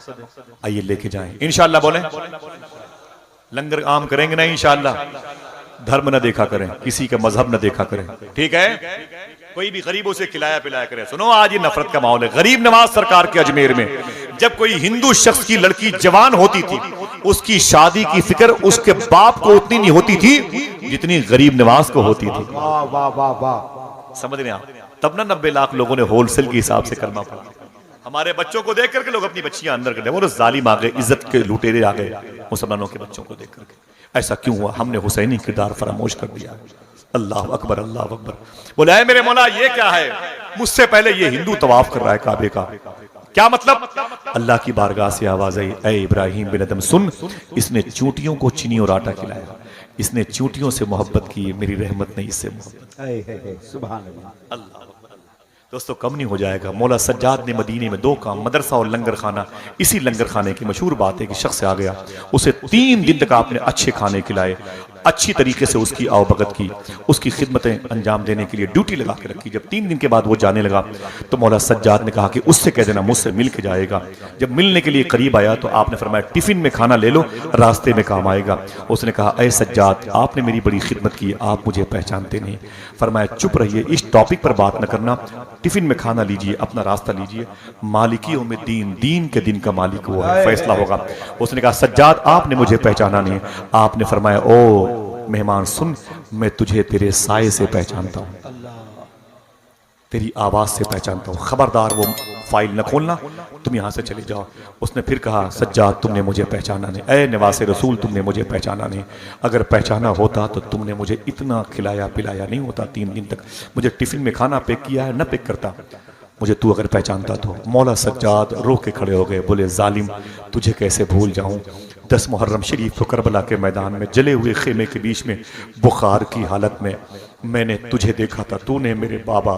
आइए लेके जाएं इंशाअल्लाह। बोले लंगर आम करेंगे ना इंशाअल्लाह। धर्म न देखा करें, किसी का मजहब न देखा करें, ठीक है? कोई भी गरीबों से खिलाया पिलाया करें। सुनो आज ये नफरत का माहौल है। गरीब नवाज सरकार के अजमेर में जब कोई हिंदू शख्स की लड़की जवान होती थी, उसकी शादी की फिक्र उसके बाप को उतनी नहीं होती थी जितनी गरीब नवाज को होती थी। वाह वाह वाह वाह, समझ रहे आप? तब ना 90 लाख लोगों ने होलसेल के हिसाब से कलमा पढ़ा। हमारे बच्चों को देख करके लोग अपनी बच्चियां अंदर कर दे, वो जालिम आ गए, इज्जत के लुटेरे आ गए मुसलमानों के बच्चों को देख करके। ऐसा क्यों हुआ? हमने हुसैनी किरदार फरामोश कर दिया। अल्लाह अकबर, अल्लाह अकबर। बोले ऐ मेरे मौला ये क्या है? मुझसे पहले ये हिंदू तवाफ कर रहा है काबे का, क्या मतलब? अल्लाह की बारगाह से आवाज आई, ऐ इब्राहिम बिन अदम सुन, इसने चींटियों को चीनी और आटा खिलाया, इसने चींटियों से मोहब्बत की, मेरी रहमत नहीं इससे मोहब्बत। सुभान अल्लाह। अल्लाह दोस्तों कम नहीं हो जाएगा। मौला सज्जाद ने मदीने में 2 काम, मदरसा और लंगर खाना। इसी लंगर खाने की मशहूर बात है कि शख्स आ गया, उसे 3 दिन तक आपने अच्छे खाने खिलाए, अच्छी तरीके से उसकी आवभगत की, उसकी खिदमतें अंजाम देने के लिए ड्यूटी लगा के रखी। जब 3 दिन के बाद वो जाने लगा तो मौला सज्जाद ने कहा कि उससे कह देना मुझसे मिल के जाएगा। जब मिलने के लिए करीब आया तो आपने फरमाया टिफिन में खाना ले लो, रास्ते में काम आएगा। उसने कहा ऐ सज्जाद आपने मेरी बड़ी खिदमत की, आप मुझे पहचानते नहीं। फरमाया चुप रहिए, इस टॉपिक पर बात न करना, टिफिन में खाना लीजिए, अपना रास्ता लीजिए। मालिकी यौम दीन, दीन के दिन का मालिक वो है, फैसला होगा। उसने कहा सज्जाद आपने मुझे पहचाना नहीं। आपने फरमाया ओ मेहमान सुन, मैं तुझे तेरे साये से पहचानता हूं, तेरी आवाज से पहचानता हूं, खबरदार वो फाइल न खोलना, तुम यहां से चले जाओ। उसने फिर कहा सज्जाद तुमने मुझे पहचाना नहीं, ऐ नवासे रसूल तुमने मुझे पहचाना नहीं, अगर पहचाना होता तो तुमने मुझे इतना खिलाया पिलाया नहीं होता, 3 दिन तक मुझे टिफिन में खाना पैक किया है, न पैक करता, मुझे तू अगर पहचानता तो। मौला सज्जाद रो के खड़े हो गए, बोले जालिम तुझे कैसे भूल जाऊं। 10 मुहर्रम शरीफ को करबला के मैदान में जले हुए खेमे के बीच में बुखार की हालत में मैंने तुझे देखा था। तूने मेरे बाबा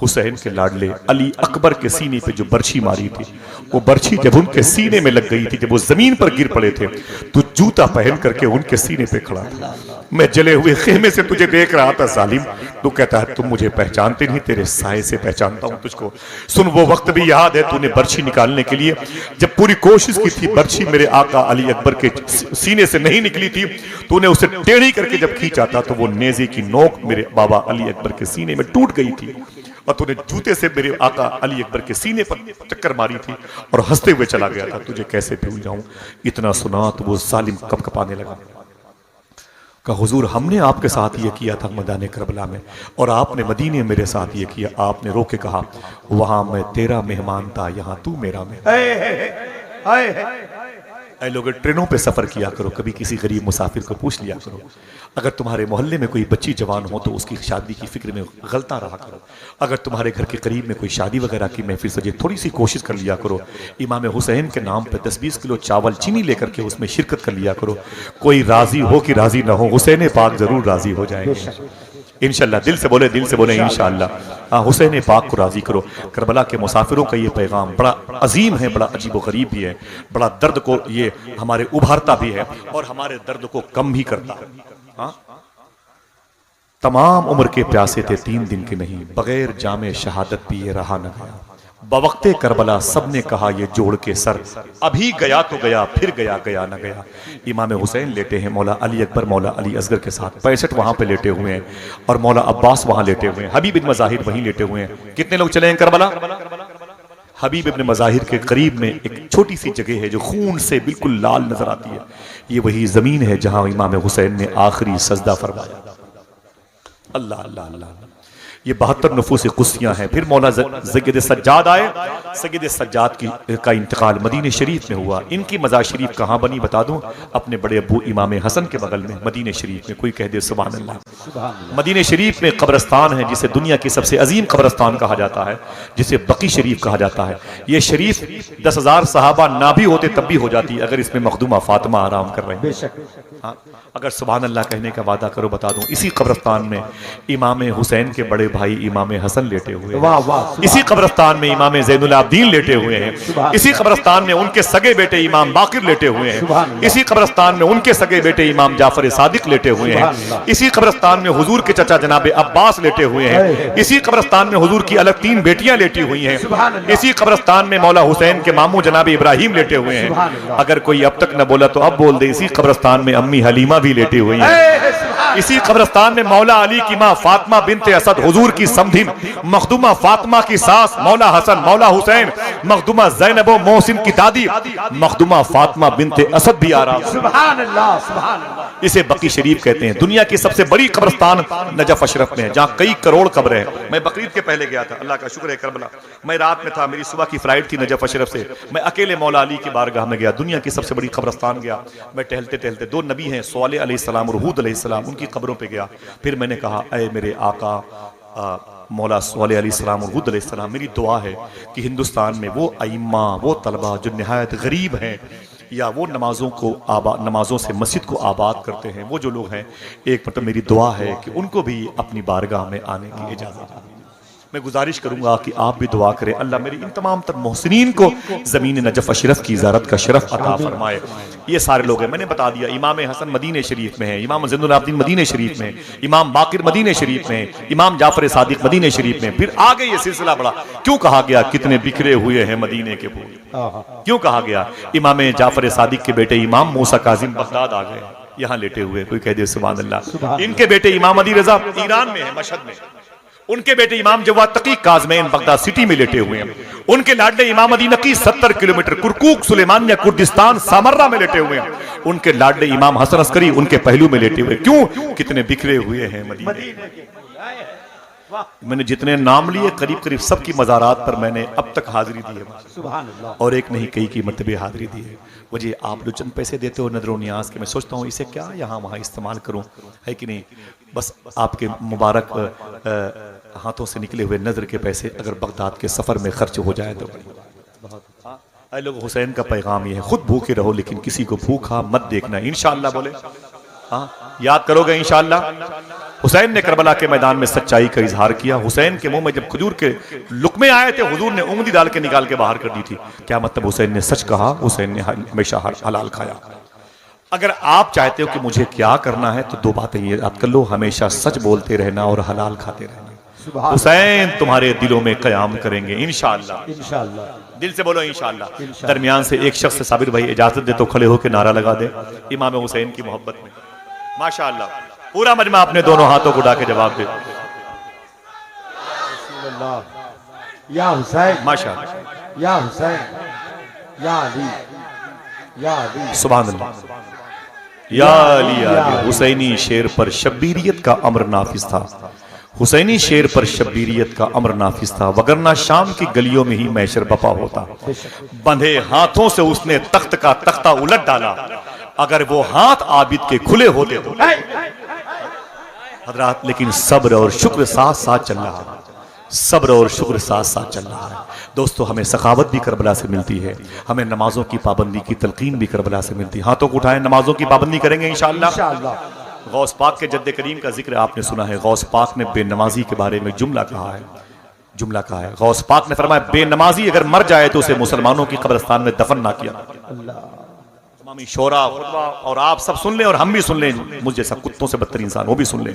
हुसैन के लाडले अली अकबर के सीने पे जो बर्छी मारी थी, वो बर्छी जब उनके सीने में लग गई थी, जब वो जमीन पर गिर पड़े थे, तू जूता पहन करके उनके सीने पे खड़ा था। मैं जले हुए खेमे से तुझे देख रहा था जालिम, तू कहता है तुम मुझे पहचानते नहीं, तेरे साए से पहचानता हूं तुझको। सुन, वो वक्त भी याद है तूने बर्छी निकालने के लिए जब पूरी कोशिश की थी, बर्छी मेरे आका अली अकबर के सीने से नहीं निकली थी, तूने उसे टेढ़ी करके जब खींचा था तो वो नेज़े की नोक मेरे बाबा अली अकबर के सीने में टूट गई थी, और तूने जूते से मेरे आका अली अकबर के सीने पर चक्कर मारी थी और हंसते हुए चला गया था। तुझे कैसे भूल जाऊं। इतना सुना तो वो जालिम कपकपाने लगा। कहा, हुजूर हमने आपके साथ ये किया था मैदान करबला में, और आपने मदीने मेरे साथ ये किया। आपने रो के कहा, वहां मैं तेरा मेहमान था, यहाँ तू मेरा मेहमान। ऐ लोग, ट्रेनों पे सफर किया करो, कभी किसी गरीब मुसाफिर को पूछ लिया करो। अगर तुम्हारे मोहल्ले में कोई बच्ची जवान हो तो उसकी शादी की फिक्र में गलता रहा करो। अगर तुम्हारे घर के करीब में कोई शादी वगैरह की महफिल सजे, थोड़ी सी कोशिश कर लिया करो। इमाम हुसैन के नाम पे 10-20 किलो चावल चीनी लेकर के उसमें शिरकत कर लिया करो। कोई राजी हो कि राजी ना हो, हुसैन पाक जरूर राजी हो जाएंगे इंशाअल्लाह। दिल से बोले इंशाअल्लाह। हुसैन पाक को राजी करो। करबला के मुसाफिरों का ये पैगाम बड़ा अजीम है, बड़ा अजीब व गरीब भी है, बड़ा दर्द को ये हमारे उभारता भी है और हमारे दर्द को कम भी करता है। हाँ? तमाम उम्र के प्यासे थे 3 दिन के नहीं, बगैर जामे शहादत भी ये रहा न गया। बवक्ते करबला सबने कहा ये जोड़ के सर, अभी गया तो गया, फिर गया गया न गया। इमाम हुसैन लेटे हैं मौला अली अकबर, मौला अली असगर के साथ। 65 वहां पे लेटे हुए हैं और मौला अब्बास वहां लेटे हुए हैं। हबीब बिन मज़ाहिर वहीं लेटे हुए हैं। कितने लोग चले हैं करबला? हबीब इब्न मज़ाहिर के करीब में एक छोटी सी जगह है जो खून से बिल्कुल लाल नजर आती है। ये वही जमीन है जहां इमाम हुसैन ने आखिरी सजदा फरमाया। अल्लाह अल्लाह अल्लाह। ये 72 नफूस कुस्सियां हैं। फिर मौला सैयद सज्जाद आए। सैयद सज्जाद का इंतकाल मदीने शरीफ में हुआ। इनकी मज़ार शरीफ कहाँ बनी बता दूं? अपने बड़े अब्बू इमाम हसन के बगल में मदीने शरीफ में। कोई कह दे सुभान अल्लाह। मदीने शरीफ में कब्रस्तान है जिसे दुनिया की सबसे अजीम कब्रस्तान कहा जाता है, जिसे बकी शरीफ कहा जाता है। ये शरीफ 10,000 सहाबा ना भी होते तब भी हो जाती अगर इसमें मखदूमा फातिमा आराम कर रहे हैं। हाँ, अगर सुभान अल्लाह कहने का वादा करो बता दूं, इसी कब्रस्तान में इमाम हुसैन के बड़े भाई इमाम हसन लेटे हुए हैं। इसी कब्रस्तान में इमाम ज़ैनुल आबिदीन लेटे हुए हैं। इसी कब्रस्तान में उनके सगे बेटे इमाम बाकिर लेटे हुए हैं। इसी कब्रस्तान में उनके सगे बेटे इमाम जाफर सादिक लेटे हुए हैं। इसी कब्रस्तान में हुजूर के चचा जनाब अब्बास लेटे हुए हैं। इसी कब्रस्तान में हुजूर की अलग 3 बेटियां लेटी हुई हैं। इसी कब्रस्तान में मौला हुसैन के मामू जनाब इब्राहिम लेटे हुए हैं। अगर कोई अब तक न बोला तो अब बोल दे, इसी कब्रस्तान में अम्मी हलीमा भी लेटी हुई हैं। इसी कब्रस्तान में मौला अली की मां फातिमा बिनते असद, हुजूर की समधी मखदूमा फातिमा की सास, मौला हसन, मौला हुसैन, मखदूमा ज़ैनब मोहसिन की दादी मखदूमा फातिमा बिनते असद भी आ रहा। सुभान अल्लाह, सुभान अल्लाह। इसे बकी शरीफ कहते हैं। दुनिया की सबसे बड़ी कब्रस्तान नजफ अशरफ में है, जहां कई करोड़ कब्रें हैं। मैं बकरीद के पहले गया था, अल्लाह का शुक्र है करबला। मैं रात में था, मेरी सुबह की फ्लाइट थी नजफ अशरफ से। मैं अकेले मौला अली की बारगाह में गया, दुनिया की सबसे बड़ी कब्रस्तान गया। मैं टहलते टहलते 2 नबी हैं, सोले अलैहिस्सलाम और हूद अलैहिस्सलाम, उनकी कब्रों पे गया। फिर मैंने कहा, ऐ मेरे आका मौला सोले अलैहिस्सलाम और हूद अलैहिस्सलाम, मेरी दुआ है कि हिंदुस्तान में वो अइम्मा, वो तलबा जो निहायत गरीब हैं या वो नमाजों से मस्जिद को आबाद करते हैं, वो जो लोग हैं, एक मतलब मेरी दुआ है कि उनको भी अपनी बारगाह में आने की इजाज़त दे। मैं गुजारिश करूंगा कि आप भी दुआ करें, अल्लाह मेरे इन तमाम तर मोहसिनीन को ज़मीन नजफ अशरफ की ज़ियारत का शरफ अता फरमाए। ये सारे लोग हैं, मैंने बता दिया। इमाम हसन मदीने शरीफ में है, इमाम ज़ैनुल आबिदीन मदीने शरीफ में, इमाम बाकिर मदीने शरीफ में, इमाम जाफर सादिक मदीने शरीफ में। फिर आगे ये सिलसिला बड़ा। क्यों कहा गया कितने बिखरे हुए हैं मदीने के फूल? क्यों कहा गया? इमाम जाफर सादिक के बेटे इमाम मूसा काजिम बगदाद आ गए, यहाँ लेटे हुए। कोई कह दे सुभान अल्लाह। इनके बेटे इमाम अली रजा ईरान में है, मशहद में। उनके बेटे इमाम जवाद तकी काज़मैन बगदाद सिटी में लेटे हुए हैं। उनके लाडले इमाम Ali Naqi 70 kilometre Kirkuk Sulaymaniyah Kurdistan Samarra में लेटे हुए हैं। उनके लाडले इमाम हसन अस्करी उनके पहलू में लेटे हुए। क्यों? कितने बिखरे हुए हैं मदीने। मैंने जितने नाम लिए करीब करीब सबकी मज़ारात पर मैंने अब तक हाजिरी दी है, सुभान अल्लाह। और एक नहीं कई की मरतबे हाजिरी दी है। मुझे आप जो चंद पैसे देते हो नजर न्याज के, मैं सोचता हूँ इसे क्या यहाँ वहाँ इस्तेमाल करूँ, है कि नहीं? बस आपके मुबारक हाथों से निकले हुए नजर के पैसे अगर बगदाद के सफर में खर्च हो जाए तो बहुत। ऐ लोग, हुसैन का पैगाम ये है, खुद भूखे रहो लेकिन किसी को भूखा मत देखना। इंशाअल्लाह बोले, हाँ याद करोगे इंशाअल्लाह। हुसैन ने करबला के मैदान में सच्चाई का इजहार किया। हुसैन के मुंह में जब खजूर के लुकमे आए थे, हुजूर ने उंगली डाल के निकाल के बाहर कर दी थी। क्या मतलब? हुसैन ने सच कहा, हुसैन ने हमेशा हलाल खाया। अगर आप चाहते हो कि मुझे क्या करना है तो दो बातें ये याद कर लो, हमेशा सच बोलते रहना और हलाल खाते रहना। सुभान हुसैन तुम्हारे दिलों में कयाम करेंगे इंशाअल्लाह। इंशाअल्लाह। दिल से बोलो इंशाअल्लाह। दरमियान से एक शख्स से साबिर भाई इजाजत दे तो खड़े होकर नारा लगा दे इमाम हुसैन की मोहब्बत में। माशाअल्लाह पूरा मजमा अपने दोनों हाथों को उठा के जवाब दे या हुसैन, माशाअल्लाह, या हुसैन, या अली, या अली। सुभान अल्लाह। या अली या अली। हुसैनी शेर पर शब्बीरियत का अमर नाफिज था, हुसैनी शेर पर शब्बीरियत का अमर नाफिज था, वगरना शाम की गलियों में ही मैशर बपा होता। बंधे हाथों से उसने तख्त का तख्ता उलट डाला, अगर वो हाथ आबिद के खुले होते तो हजरात। लेकिन सब्र और शुक्र साथ साथ चल रहा है, सब्र और शुक्र साथ साथ चल रहा है। दोस्तों हमें सखावत भी करबला से मिलती है, हमें नमाजों की पाबंदी की तलकीन भी करबला से मिलती है। हाथों को उठाएं, नमाजों की पाबंदी करेंगे इंशाअल्लाह। गौस पाक के जद्दे करीम का जिक्र आपने सुना है, गौस पाक ने बेनमाजी के बारे में जुमला कहा है, जुमला कहा है। गौस पाक ने फरमाया बेनमाजी अगर मर जाए तो उसे मुसलमानों की कब्रिस्तान में दफन ना किया। तमामी शोरा और आप सब सुन लें और हम भी सुन लें, मुझ जैसा कुत्तों से बदतर इंसान वो भी सुन लें।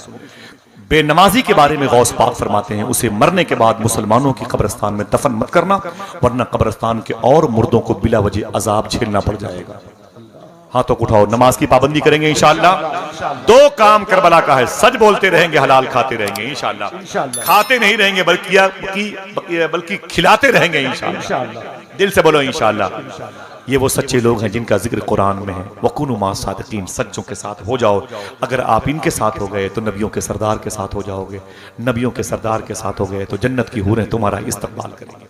बेनमाजी के बारे में गौस पाक फरमाते हैं उसे मरने के बाद मुसलमानों की कब्रिस्तान में दफन मत करना, वरना कब्रिस्तान के और मुर्दों को बिला वजह अजाब झेलना पड़ जाएगा। हाथों को उठाओ, नमाज की पाबंदी करेंगे इंशाअल्लाह। दो काम करबला का है, सच बोलते रहेंगे, हलाल खाते रहेंगे इंशाअल्लाह। खाते नहीं रहेंगे बल्कि खिलाते रहेंगे इंशाअल्लाह। दिल से बोलो इंशाअल्लाह। ये वो सच्चे लोग हैं जिनका जिक्र कुरान में है, वकुनु मा सादिकीन, सच्चों के साथ हो जाओ। अगर आप इनके साथ हो गए तो नबियों के सरदार के साथ हो जाओगे, नबियों के सरदार के साथ हो गए तो जन्नत की हूरें तुम्हारा इस्तकबाल करेंगे।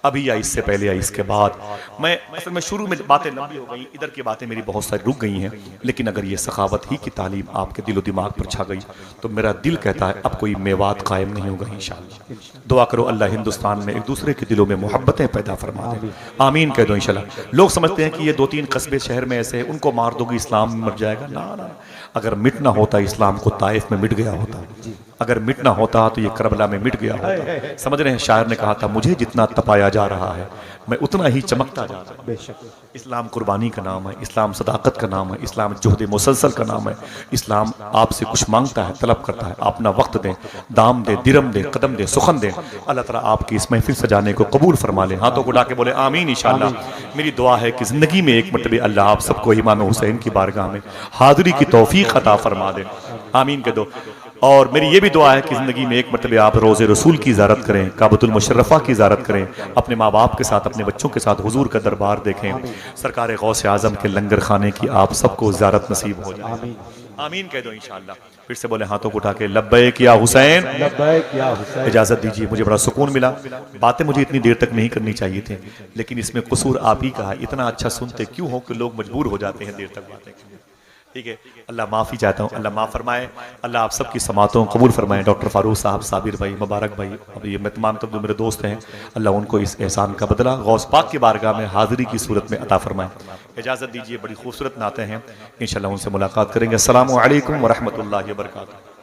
अभी या इससे पहले या इसके बाद, मैं असल में शुरू में बातें लंबी हो गई, इधर की बातें मेरी बहुत सारी रुक गई हैं, लेकिन अगर ये सखावत ही की तालीम आपके दिलो दिमाग पर छा गई तो मेरा दिल कहता है अब कोई मेवात कायम नहीं होगा इंशाअल्लाह। दुआ करो अल्लाह हिंदुस्तान में एक दूसरे के दिलों में मोहब्बतें पैदा फरमा दे, आमीन कह दो इंशाअल्लाह। लोग समझते हैं कि ये 2-3 कस्बे शहर में ऐसे हैं, उनको मार दोगे इस्लाम मर जाएगा। ना ना, अगर मिटना होता इस्लाम को ताइफ में मिट गया होता, अगर मिटना होता तो ये करबला में मिट गया होता। समझ रहे हैं, शायर ने कहा था मुझे जितना तपाया जा रहा है मैं उतना ही चमकता जा रहा हूं। इस्लाम कुर्बानी का नाम है, इस्लाम सदाकत का नाम है, इस्लाम जुहद मुसलसल का नाम है। इस्लाम आपसे कुछ मांगता है, तलब करता है, अपना वक्त दें, दाम दें, दिरम दें, कदम दें, सुखन दें। अल्लाह ताला आपकी इस महफिल सजाने को कबूल फरमा ले। हाथों को उठा के बोले आमीन इंशाअल्लाह। मेरी दुआ है कि जिंदगी में एक मरतबे अल्लाह आप सबको इमाम हुसैन की बारगाह में हाजिरी की तौफीक अता फरमा दे, आमीन कह दो। और मेरी ये भी दुआ है कि ज़िंदगी में एक मरतबे आप रोज़े रसूल की ज़ियारत करें, काबतुल मुशर्रफ़ा की ज़ियारत करें, अपने माँ बाप के साथ, अपने बच्चों के साथ हुजूर का दरबार देखें, सरकार गौसे आज़म के लंगर खाने की आप सबको ज़ियारत नसीब हो जाए, आमीन कह दो इंशाअल्लाह। फिर से बोले हाथों को उठा के लब्बैक या हुसैन, लब्बैक या हुसैन। इजाज़त दीजिए, मुझे बड़ा सुकून मिला। बातें मुझे इतनी देर तक नहीं करनी चाहिए थी, लेकिन इसमें कसूर आप ही का है। इतना अच्छा सुनते क्यों हो कि लोग मजबूर हो जाते हैं देर तक बातें करने। ठीक है, अल्लाह माफ़ी चाहता हूँ, अल्लाह माफ़ फरमाए, अल्लाह आप सबकी समातों कबूल फरमाए। डॉक्टर फारूक साहब, साबिर भाई, मुबारक भाई, अब ये मैं तमाम तब जो मेरे दोस्त हैं, अल्लाह उनको इस एहसान का बदला गौस पाक की बारगाह में हाजिरी की सूरत में अता फरमाए। इजाज़त दीजिए, बड़ी खूबसूरत नाते हैं, इंशाअल्लाह उनसे मुलाकात करेंगे। अस्सलामु अलैकुम व रहमतुल्लाहि व बरकातुहू।